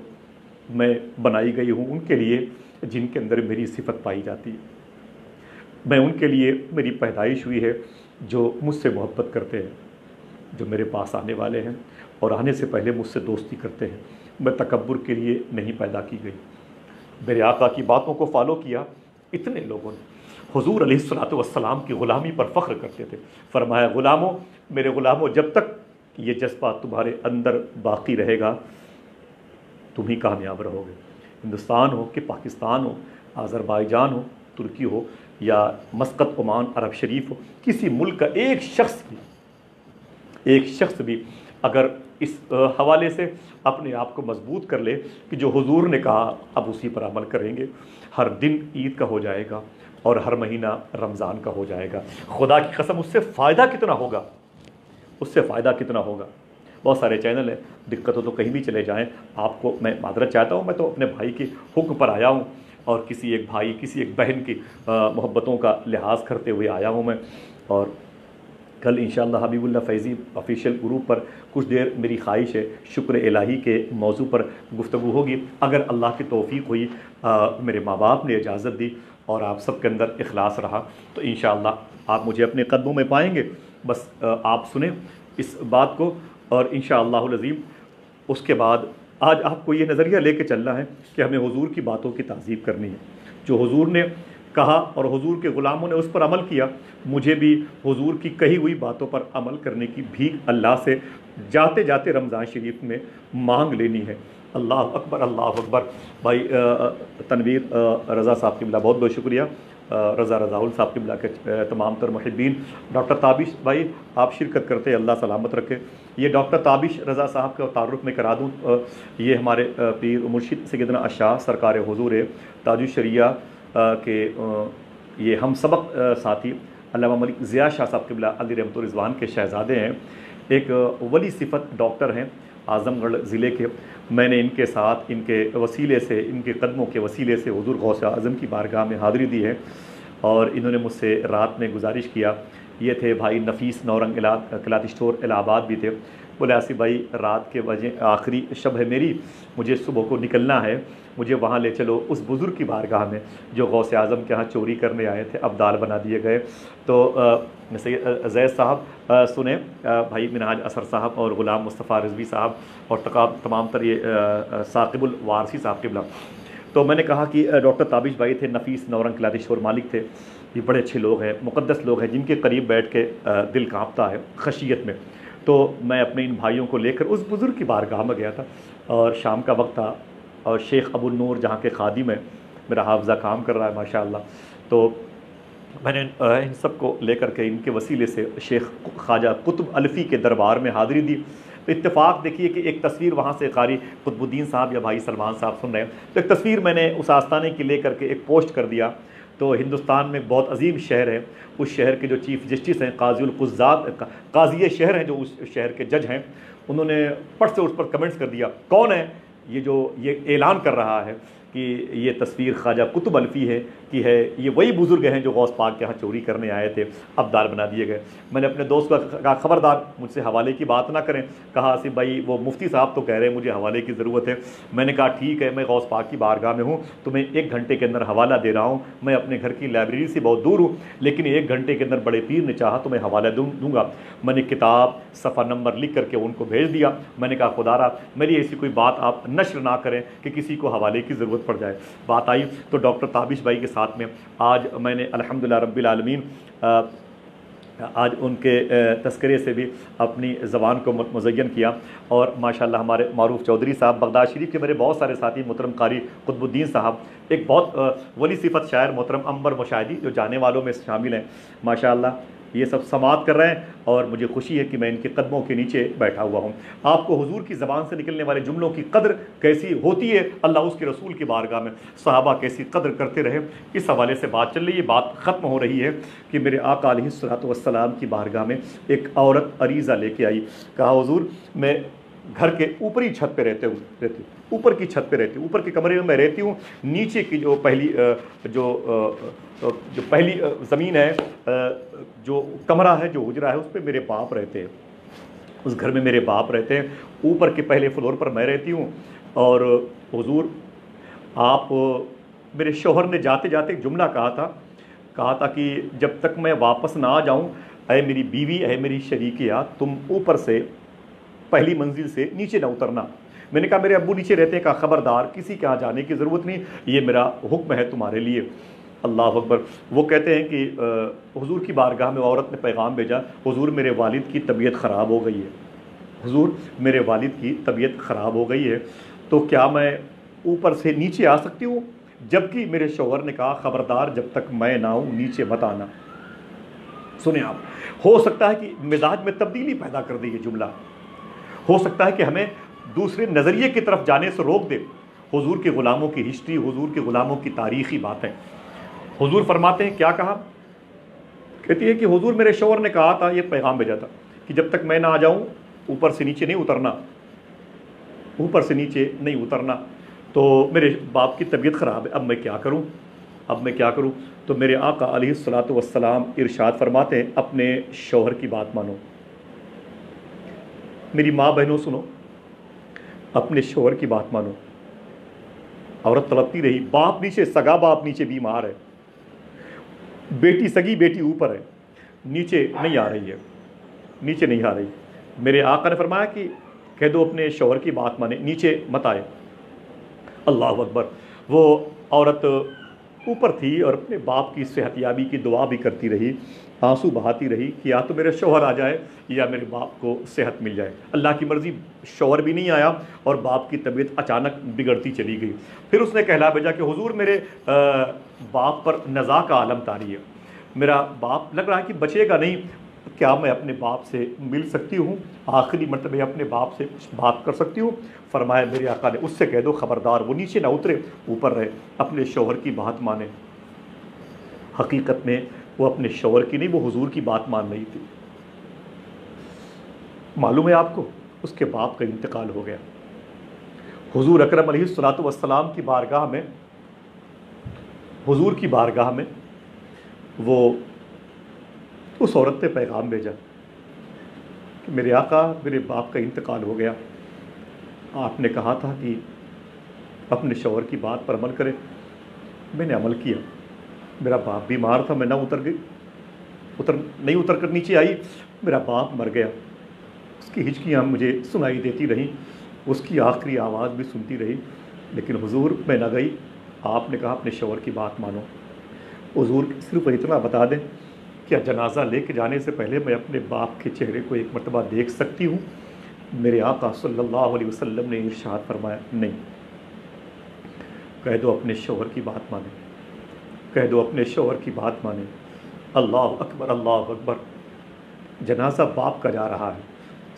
میں بنائی گئی ہوں ان کے لیے جن کے اندر میری صفت پائی جاتی ہے، میں ان کے لیے میری پیدائش ہوئی ہے جو مجھ سے محبت کرتے ہیں، جو میرے پاس آنے والے ہیں اور آنے سے پہلے مجھ سے دوستی کرتے ہیں، میں تکبر کے لیے نہیں پیدا کی گئی۔ میرے آقا کی باتوں کو فالو کیا، اتنے لوگوں نے حضور علیہ الصلوۃ والسلام کی غلامی پر فخر کرتے تھے۔ فرمایا غلاموں میرے غلاموں جب تک یہ جذبہ تمہارے اندر باقی رہے گا تم ہی کامیاب رہو گے۔ ہندوستان ہو کہ پاکستان ہو، آذربائیجان ہو، ترکی ہو یا مسقط عمان عرب شریف ہو، کسی ملک کا ایک شخص بھی اگر اس حوالے سے اپنے آپ کو مضبوط کر لے کہ جو حضور نے کہا اب اسی پر عمل کریں گے، ہر دن عید کا ہو جائے گا اور ہر مہینہ رمضان کا ہو جائے گا، خدا کی قسم اس سے فائدہ کتنا ہوگا، اس سے فائدہ کتنا ہوگا۔ بہت سارے چینل ہیں، دقت ہو تو کہیں بھی چلے جائیں، آپ کو میں معذرت چاہتا ہوں، میں تو اپنے بھائی کے حکم پر آیا ہوں اور کسی ایک بھائی کسی ایک بہن کی محبتوں کا لحاظ کرتے ہوئے آیا ہوں میں، اور کل انشاءاللہ حبیب اللہ فیضی آفیشیل گروپ پر کچھ دیر میری خواہش ہے شکر الہی کے موضوع پر گفتگو ہوگی، اگر اللہ کی توفیق ہوئی، میرے ماں باپ نے اجازت دی اور آپ سب کے اندر اخلاص رہا تو انشاءاللہ آپ مجھے اپنے قدموں میں پائیں گے۔ بس آپ سنیں اس بات کو، اور انشاءاللہ العظیم اس کے بعد آج آپ کو یہ نظریہ لے کے چلنا ہے کہ ہمیں حضور کی باتوں کی تعظیم کرنی ہے، جو حضور نے کہا اور حضور کے غلاموں نے اس پر عمل کیا، مجھے بھی حضور کی کہی ہوئی باتوں پر عمل کرنے کی بھیک اللہ سے جاتے جاتے رمضان شریف میں مانگ لینی ہے۔ اللہ اکبر، اللہ اکبر۔ بھائی تنویر رضا صاحب قبلہ بہت بہت شکریہ، رضا رضاؤل صاحب قبلہ کے تمام تر محبین، ڈاکٹر تابش بھائی آپ شرکت کرتے اللہ سلامت رکھے۔ یہ ڈاکٹر تابش رضا صاحب کا تعارف میں کرا دوں، یہ ہمارے پیر مرشد سیدنا الشاہ سرکار حضور تاج الشریعہ کے یہ ہم سبق ساتھی علامہ ملک ضیاء شاہ صاحب قبلہ علی رحمت الرضوان کے شہزادے ہیں، ایک ولی صفت ڈاکٹر ہیں اعظم گڑھ ضلع کے۔ میں نے ان کے ساتھ ان کے وسیلے سے، ان کے قدموں کے وسیلے سے حضور غوث اعظم کی بارگاہ میں حاضری دی ہے، اور انہوں نے مجھ سے رات میں گزارش کیا یہ تھے بھائی نفیس نورنگ کلاتھ اسٹور الہ آباد بھی تھے. بولے آصف بھائی رات کے بجے آخری شب ہے میری, مجھے صبح کو نکلنا ہے, مجھے وہاں لے چلو اس بزرگ کی بارگاہ میں جو غوث اعظم کے ہاں چوری کرنے آئے تھے, ابدال بنا دیے گئے. تو زید صاحب سنیں, بھائی منہاج اثر صاحب اور غلام مصطفیٰ رضوی صاحب اور تمام تر یہ ثاقب الوارثی صاحب قبلہ. تو میں نے کہا کہ ڈاکٹر تابش بھائی تھے, نفیس نورنگ کلاتھ اسٹور مالک تھے, یہ بڑے اچھے لوگ ہیں, مقدس لوگ ہیں, جن کے قریب بیٹھ کے دل کانپتا ہے خشیت میں. تو میں اپنے ان بھائیوں کو لے کر اس بزرگ کی بارگاہ میں گیا تھا, اور شام کا وقت تھا, اور شیخ ابو النور جہاں کے خادم ہیں, میرا حافظہ کام کر رہا ہے ماشاء اللہ, تو میں نے ان سب کو لے کر کے ان کے وسیلے سے شیخ خواجہ قطب الفی کے دربار میں حاضری دی. تو اتفاق دیکھیے کہ ایک تصویر وہاں سے قاری قطب الدین صاحب یا بھائی سلمان صاحب سن رہے ہیں, تو ایک تصویر میں نے اس آستانے کی لے کر کے ایک پوسٹ کر دیا. تو ہندوستان میں بہت عظیم شہر ہے, اس شہر کے جو چیف جسٹس ہیں قاضی القضات, قاضی شہر ہیں جو اس شہر کے جج ہیں, انہوں نے پٹ سے اس پر کمنٹس کر دیا, کون ہے یہ جو یہ اعلان کر رہا ہے کہ یہ تصویر خواجہ قطب الفی ہے کی ہے, یہ وہی بزرگ ہیں جو غوث پاک کے یہاں چوری کرنے آئے تھے, ابدال بنا دیے گئے. میں نے اپنے دوست کو کہا خبردار مجھ سے حوالے کی بات نہ کریں. کہا آصف بھائی وہ مفتی صاحب تو کہہ رہے ہیں مجھے حوالے کی ضرورت ہے. میں نے کہا ٹھیک ہے, میں غوث پاک کی بارگاہ میں ہوں, تو میں 1 گھنٹے کے اندر حوالہ دے رہا ہوں. میں اپنے گھر کی لائبریری سے بہت دور ہوں, لیکن 1 گھنٹے کے اندر بڑے پیر نے چاہا تو میں حوالہ دوں گا. میں نے کتاب صفحہ نمبر لکھ کر کے ان کو بھیج دیا. میں نے کہا خدا را میری ایسی کوئی بات آپ نشر نہ کریں کہ کسی کو حوالے کی ضرورت پڑ جائے. بات آئی تو ڈاکٹر تابش بھائی کے ساتھ میں آج میں نے الحمدللہ رب العالمین آج ان کے تذکرے سے بھی اپنی زبان کو مزین کیا. اور ماشاءاللہ ہمارے معروف چودھری صاحب, بغداد شریف کے میرے بہت سارے ساتھی, محترم قاری قطب الدین صاحب, ایک بہت ولی صفت شاعر محترم انور مشاہدی جو جانے والوں میں شامل ہیں ماشاءاللہ, یہ سب سماعت کر رہے ہیں, اور مجھے خوشی ہے کہ میں ان کے قدموں کے نیچے بیٹھا ہوا ہوں. آپ کو حضور کی زبان سے نکلنے والے جملوں کی قدر کیسی ہوتی ہے, اللہ اس کے رسول کی بارگاہ میں صحابہ کیسی قدر کرتے رہے, اس حوالے سے بات چل رہی ہے. بات ختم ہو رہی ہے کہ میرے آقا علیہ الصلوۃ والسلام کی بارگاہ میں ایک عورت عریضہ لے کے آئی. کہا حضور میں گھر کے اوپری چھت پہ رہتی ہوں, اوپر کی چھت پہ رہتی ہوں, اوپر کے کمرے میں رہتی ہوں. نیچے کی جو پہلی زمین ہے, جو کمرہ ہے, جو حجرہ ہے, اس پہ میرے باپ رہتے ہیں, اس گھر میں میرے باپ رہتے ہیں. اوپر کے پہلے فلور پر میں رہتی ہوں. اور حضور آپ میرے شوہر نے جاتے جاتے ایک جملہ کہا تھا کہ جب تک میں واپس نہ آ جاؤں, اے میری بیوی, اے میری شریکیہ, تم اوپر سے پہلی منزل سے نیچے نہ اترنا. میں نے کہا میرے ابو نیچے رہتے ہیں. کہا خبردار کسی کے یہاں جانے کی ضرورت نہیں, یہ میرا حکم ہے تمہارے لیے. اللہ اکبر. وہ کہتے ہیں کہ حضور کی بارگاہ میں عورت نے پیغام بھیجا, حضور میرے والد کی طبیعت خراب ہو گئی ہے, حضور میرے والد کی طبیعت خراب ہو گئی ہے, تو کیا میں اوپر سے نیچے آ سکتی ہوں؟ جبکہ میرے شوہر نے کہا خبردار جب تک میں نہ ہوں نیچے مت آنا. سنیں آپ, ہو سکتا ہے کہ مزاج میں تبدیلی پیدا کر دے یہ جملہ, ہو سکتا ہے کہ ہمیں دوسرے نظریے کی طرف جانے سے روک دے. حضور کے غلاموں کی ہسٹری, حضور کے غلاموں کی تاریخی باتیں. حضور فرماتے ہیں کیا کہا, کہتی ہے کہ حضور میرے شوہر نے کہا تھا, یہ پیغام بھیجا تھا کہ جب تک میں نہ آ جاؤں اوپر سے نیچے نہیں اترنا, اوپر سے نیچے نہیں اترنا. تو میرے باپ کی طبیعت خراب ہے, اب میں کیا کروں؟ تو میرے آقا علیہ الصلوۃ والسلام ارشاد فرماتے ہیں اپنے شوہر کی بات مانو. میری ماں بہنوں سنو, اپنے شوہر کی بات مانو. عورت تڑپتی رہی, باپ نیچے, سگا باپ نیچے بیمار ہے, بیٹی سگی بیٹی اوپر ہے, نیچے نہیں آ رہی. میرے آقا نے فرمایا کہ کہہ دو اپنے شوہر کی بات مانے, نیچے مت آئے. اللہ اکبر. وہ عورت اوپر تھی اور اپنے باپ کی صحت یابی کی دعا بھی کرتی رہی, آنسو بہاتی رہی کہ یا تو میرے شوہر آ جائے یا میرے باپ کو صحت مل جائے. اللہ کی مرضی, شوہر بھی نہیں آیا اور باپ کی طبیعت اچانک بگڑتی چلی گئی. پھر اس نے کہلا بھیجا کہ حضور میرے باپ پر نزا کا عالم طاری ہے, میرا باپ لگ رہا ہے کہ بچے گا نہیں, کیا میں اپنے باپ سے مل سکتی ہوں, آخری مرتبہ اپنے باپ سے کچھ بات کر سکتی ہوں؟ فرمایا میرے آقا نے اس سے کہہ دو خبردار وہ نیچے نہ اترے, اوپر رہے, اپنے شوہر کی بات مانے. حقیقت میں وہ اپنے شوہر کی نہیں, وہ حضور کی بات مان رہی تھی. معلوم ہے آپ کو, اس کے باپ کا انتقال ہو گیا. حضور اکرم علیہ الصلوۃ والسلام کی بارگاہ میں, حضور کی بارگاہ میں وہ تو اس عورت نے پیغام بھیجا کہ میرے آقا، میرے باپ کا انتقال ہو گیا، آپ نے کہا تھا کہ اپنے شوہر کی بات پر عمل کرے، میں نے عمل کیا، میرا باپ بیمار تھا، میں نہ نہیں اتر کر نیچے آئی، میرا باپ مر گیا، اس کی ہچکیاں مجھے سنائی دیتی رہیں، اس کی آخری آواز بھی سنتی رہی، لیکن حضور میں نہ گئی، آپ نے کہا اپنے شوہر کی بات مانو۔ حضور صرف اتنا بتا دیں، کیا جنازہ لے کے جانے سے پہلے میں اپنے باپ کے چہرے کو ایک مرتبہ دیکھ سکتی ہوں؟ میرے آقا صلی اللہ علیہ وسلم نے ارشاد فرمایا، نہیں۔ کہہ دو اپنے شوہر کی بات مانیں، کہہ دو اپنے شوہر کی بات مانیں۔ اللہ اکبر، اللہ اکبر۔ جنازہ باپ کا جا رہا ہے،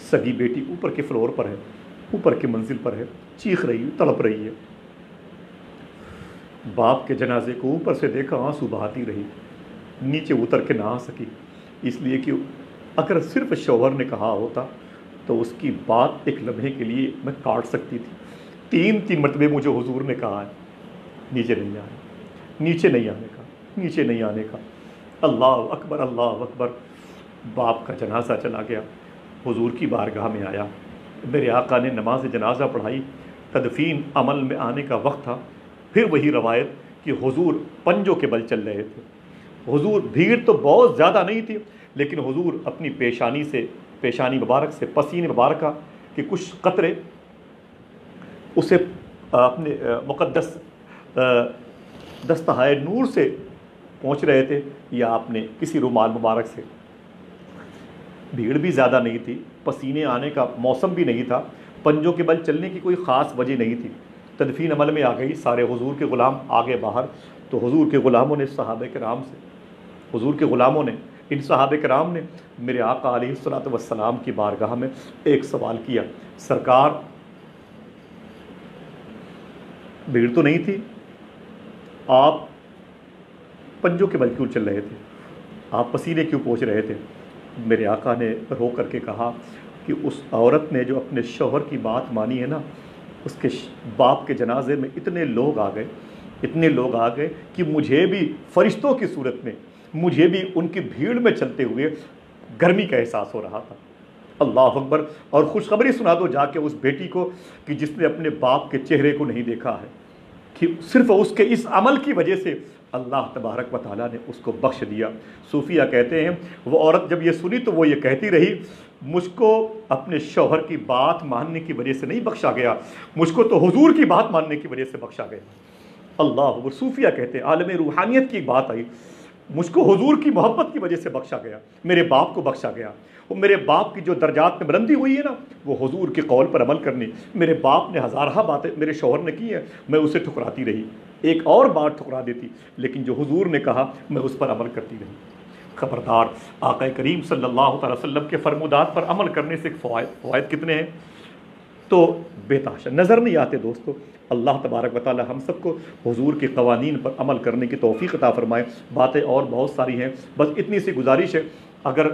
سگی بیٹی اوپر کے فلور پر ہے، اوپر کی منزل پر ہے، چیخ رہی ہے، تڑپ رہی ہے۔ باپ کے جنازے کو اوپر سے دیکھا، آنسو بہاتی رہی، نیچے اتر کے نہ آ سکی، اس لیے کہ اگر صرف شوہر نے کہا ہوتا تو اس کی بات ایک لمحے کے لیے میں کاٹ سکتی تھی۔ 3 مرتبے مجھے حضور نے کہا ہے نیچے نہیں آنے، نیچے نہیں آنے کا، نیچے نہیں آنے کا۔ اللہ اکبر، اللہ اکبر۔ باپ کا جنازہ چلا گیا، حضور کی بارگاہ میں آیا، میرے آقا نے نماز جنازہ پڑھائی، تدفین عمل میں آنے کا وقت تھا۔ پھر وہی روایت کہ حضور پنجوں کے بل چل رہے تھے، حضور بھیڑ تو بہت زیادہ نہیں تھی، لیکن حضور اپنی پیشانی مبارک سے پسینے مبارکہ کے کچھ قطرے اسے اپنے مقدس دستہائے نور سے پہنچ رہے تھے، یا آپ نے کسی رومال مبارک سے۔ بھیڑ بھی زیادہ نہیں تھی، پسینے آنے کا موسم بھی نہیں تھا، پنجوں کے بل چلنے کی کوئی خاص وجہ نہیں تھی۔ تدفین عمل میں آ گئی، سارے حضور کے غلام آگے باہر، تو حضور کے غلاموں نے صحابہ کرام سے، حضور کے غلاموں نے، ان صحابہ کرام نے میرے آقا علیہ الصلوۃ والسلام کی بارگاہ میں ایک سوال کیا، سرکار بھیڑ تو نہیں تھی، آپ پنجوں کے بل کیوں چل رہے تھے، آپ پسینے کیوں پہنچ رہے تھے؟ میرے آقا نے رو کر کے کہا کہ اس عورت نے جو اپنے شوہر کی بات مانی ہے نا، اس کے باپ کے جنازے میں اتنے لوگ آ گئے کہ مجھے بھی فرشتوں کی صورت میں، مجھے بھی ان کی بھیڑ میں چلتے ہوئے گرمی کا احساس ہو رہا تھا۔ اللہ اکبر۔ اور خوشخبری سنا دو جا کے اس بیٹی کو کہ جس نے اپنے باپ کے چہرے کو نہیں دیکھا ہے، کہ صرف اس کے اس عمل کی وجہ سے اللہ تبارک و تعالیٰ نے اس کو بخش دیا۔ صوفیہ کہتے ہیں وہ عورت جب یہ سنی تو وہ یہ کہتی رہی، مجھ کو اپنے شوہر کی بات ماننے کی وجہ سے نہیں بخشا گیا، مجھ کو تو حضور کی بات ماننے کی وجہ سے بخشا گیا۔ اللہ اکبر۔ صوفیہ کہتے ہیں عالم روحانیت کی بات آئی، مجھ کو حضور کی محبت کی وجہ سے بخشا گیا، میرے باپ کو بخشا گیا۔ وہ میرے باپ کی جو درجات میں بلندی ہوئی ہے نا، وہ حضور کے قول پر عمل کرنی۔ میرے باپ نے ہزارہ باتیں میرے شوہر نے کی ہیں، میں اسے ٹھکراتی رہی، ایک اور بات ٹھکرا دیتی، لیکن جو حضور نے کہا میں اس پر عمل کرتی رہی۔ خبردار، آقا کریم صلی اللہ تعالی وسلم کے فرمودات پر عمل کرنے سے فوائد کتنے ہیں تو بے تحاشا نظر نہیں آتے دوستو۔ اللہ تبارک و تعالی ہم سب کو حضور کے قوانین پر عمل کرنے کی توفیق عطا فرمائے۔ باتیں اور بہت ساری ہیں، بس اتنی سی گزارش ہے، اگر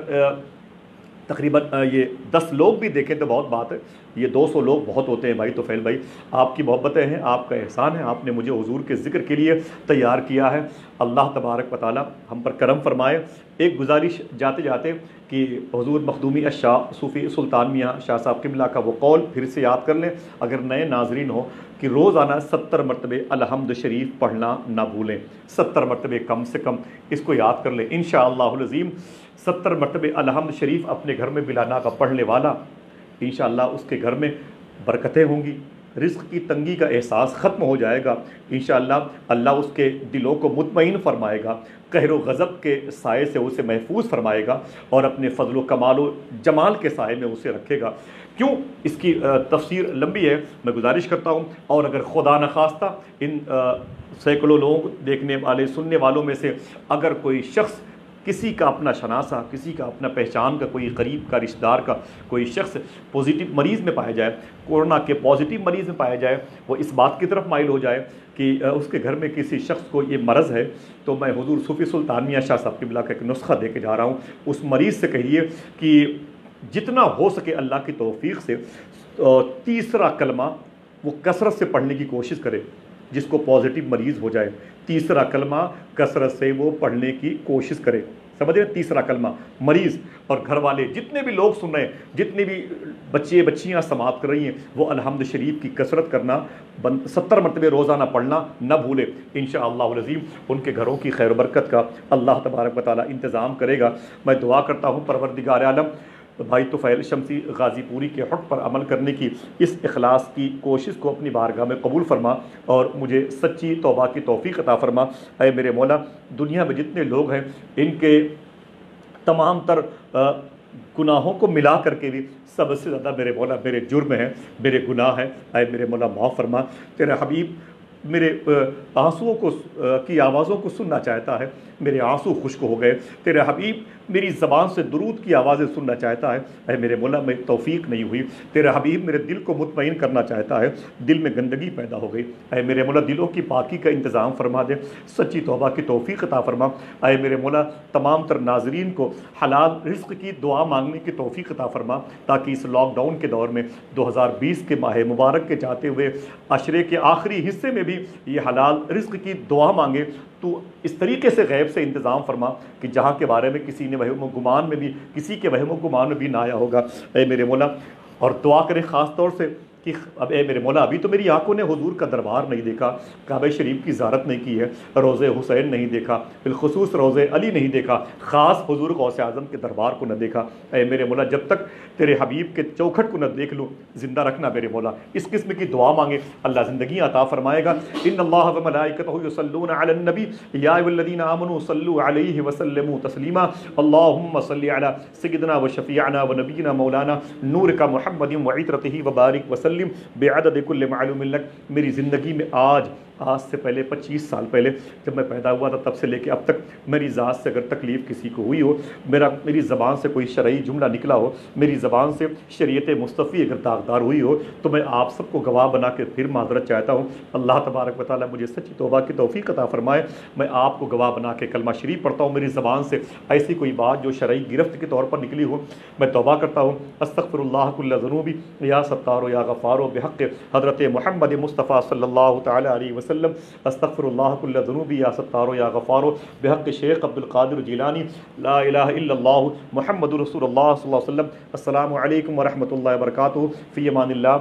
تقریباً یہ 10 لوگ بھی دیکھیں تو بہت بات ہے، یہ 200 لوگ بہت ہوتے ہیں بھائی توفیل بھائی، آپ کی محبتیں ہیں، آپ کا احسان ہے، آپ نے مجھے حضور کے ذکر کے لیے تیار کیا ہے۔ اللہ تبارک و تعالی ہم پر کرم فرمائے۔ ایک گزارش جاتے جاتے کہ حضور مخدومی الشاہ صوفی سلطان میاں شاہ صاحب قبلہ کا وہ قول پھر سے یاد کر لیں، اگر نئے ناظرین ہو، کہ روزانہ 70 مرتبے الحمد شریف پڑھنا نہ بھولیں، 70 مرتبے کم سے کم اس کو یاد کر لیں انشاءاللہ العظیم۔ 70 مرتبے الحمد شریف اپنے گھر میں بلا ناغہ پڑھنے والا انشاءاللہ اس کے گھر میں برکتیں ہوں گی، رزق کی تنگی کا احساس ختم ہو جائے گا انشاءاللہ، اللہ اس کے دلوں کو مطمئن فرمائے گا، قہر و غضب کے سائے سے اسے محفوظ فرمائے گا، اور اپنے فضل و کمال و جمال کے سائے میں اسے رکھے گا۔ کیوں؟ اس کی تفسیر لمبی ہے، میں گزارش کرتا ہوں، اور اگر خدا نخواستہ ان سینکڑوں لوگ دیکھنے والے سننے والوں میں سے اگر کوئی شخص، کسی کا اپنا شناسہ، کسی کا اپنا پہچان کا، کوئی قریب کا رشتہ دار کا کوئی شخص پازیٹیو مریض میں پایا جائے، کورونا کے پازیٹیو مریض میں پایا جائے، وہ اس بات کی طرف مائل ہو جائے کہ اس کے گھر میں کسی شخص کو یہ مرض ہے، تو میں حضور صوفی سلطان میاں شاہ صاحب قبلہ کا ایک نسخہ دے کے جا رہا ہوں۔ اس مریض سے کہیے کہ جتنا ہو سکے اللہ کی توفیق سے 3 کلمہ وہ کثرت سے پڑھنے کی کوشش کرے، جس کو پازیٹیو مریض ہو جائے 3 کلمہ کثرت سے وہ پڑھنے کی کوشش کرے۔ سمجھ رہے ہیں؟ تیسرا کلمہ مریض اور گھر والے جتنے بھی لوگ سن رہے ہیں، جتنے بھی بچے بچیاں سماعت کر رہی ہیں، وہ الحمد شریف کی کثرت کرنا، 70 مرتبہ روزانہ پڑھنا نہ بھولے۔ انشاءاللہ العظیم ان کے گھروں کی خیر و برکت کا اللہ تبارک و تعالیٰ انتظام کرے گا۔ میں دعا کرتا ہوں پروردگار عالم بھائی طفیل شمسی غازی پوری کے حق پر عمل کرنے کی اس اخلاص کی کوشش کو اپنی بارگاہ میں قبول فرما اور مجھے سچی توبہ کی توفیق عطا فرما۔ اے میرے مولا، دنیا میں جتنے لوگ ہیں ان کے تمام تر گناہوں کو ملا کر کے بھی سب سے زیادہ میرے مولا میرے جرم ہیں، میرے گناہ ہیں۔ اے میرے مولا معاف فرما۔ تیرے حبیب میرے آنسوؤں کو کی آوازوں کو سننا چاہتا ہے، میرے آنسو خشک ہو گئے۔ تیرے حبیب میری زبان سے درود کی آوازیں سننا چاہتا ہے، اے میرے مولا میں توفیق نہیں ہوئی۔ تیرے حبیب میرے دل کو مطمئن کرنا چاہتا ہے، دل میں گندگی پیدا ہو گئی۔ اے میرے مولا دلوں کی پاکی کا انتظام فرما دے، سچی توبہ کی توفیق عطا فرما۔ اے میرے مولا تمام تر ناظرین کو حلال رزق کی دعا مانگنے کی توفیق عطا فرما، تاکہ اس لاک ڈاؤن کے دور میں 2020 کے ماہ مبارک کے جاتے ہوئے عشرے کے آخری حصے میں بھی یہ حلال رزق کی دعا مانگے تو اس طریقے سے غیب سے انتظام فرما کہ جہاں کے بارے میں کسی نے وہم و گمان میں بھی، کسی کے وہم و گمان میں بھی نہ آیا ہوگا۔ اے میرے مولا، اور دعا کریں خاص طور سے کہ اب اے میرے مولا ابھی تو میری آنکھوں نے حضور کا دربار نہیں دیکھا، کعبہ شریف کی زیارت نہیں کی ہے، روضہ حسین نہیں دیکھا، بالخصوص روضہ علی نہیں دیکھا، خاص حضور غوث اعظم کے دربار کو نہ دیکھا۔ اے میرے مولا جب تک تیرے حبیب کے چوکھٹ کو نہ دیکھ لوں زندہ رکھنا میرے مولا۔ اس قسم کی دعا مانگے اللہ زندگیاں عطا فرمائے گا۔ ان اللہ و ملائکتہ یصلون علی النبی یا ایھا الذین آمنوا صلوا علیہ وسلموا تسلیما اللہم صل علی سیدنا و شفیعنا و نبینا مولانا نور کا محمد و عطرتہ وبارک وسلم بعدد کل معلوم لک۔ میری زندگی میں آج سے پہلے 25 سال پہلے جب میں پیدا ہوا تھا تب سے لے کے اب تک میری ذات سے اگر تکلیف کسی کو ہوئی ہو، میری زبان سے کوئی شرعی جملہ نکلا ہو، میری زبان سے شریعت مصطفی اگر داغدار ہوئی ہو، تو میں آپ سب کو گواہ بنا کے پھر معذرت چاہتا ہوں۔ اللہ تبارک و تعالیٰ مجھے سچی توبہ کی توفیق عطا فرمائے۔ میں آپ کو گواہ بنا کے کلمہ شریف پڑھتا ہوں، میری زبان سے ایسی کوئی بات جو شرعی گرفت کے طور پر نکلی ہو میں توبہ کرتا ہوں۔ استغفر اللہ کل ذنوبی یا ستار یا غفار بحق حضرت محمد مصطفیٰ صلی اللہ تعالی علیہ وسلم۔ استغفر اللہ کل ذنوبی یا ستار یا غفار بحق شیخ عبد القادر جیلانی۔ لا الہ الا اللہ محمد رسول اللہ صلی اللہ علیہ وسلم۔ السلام علیکم ورحمۃ اللہ وبرکاتہ۔ فی امان اللہ۔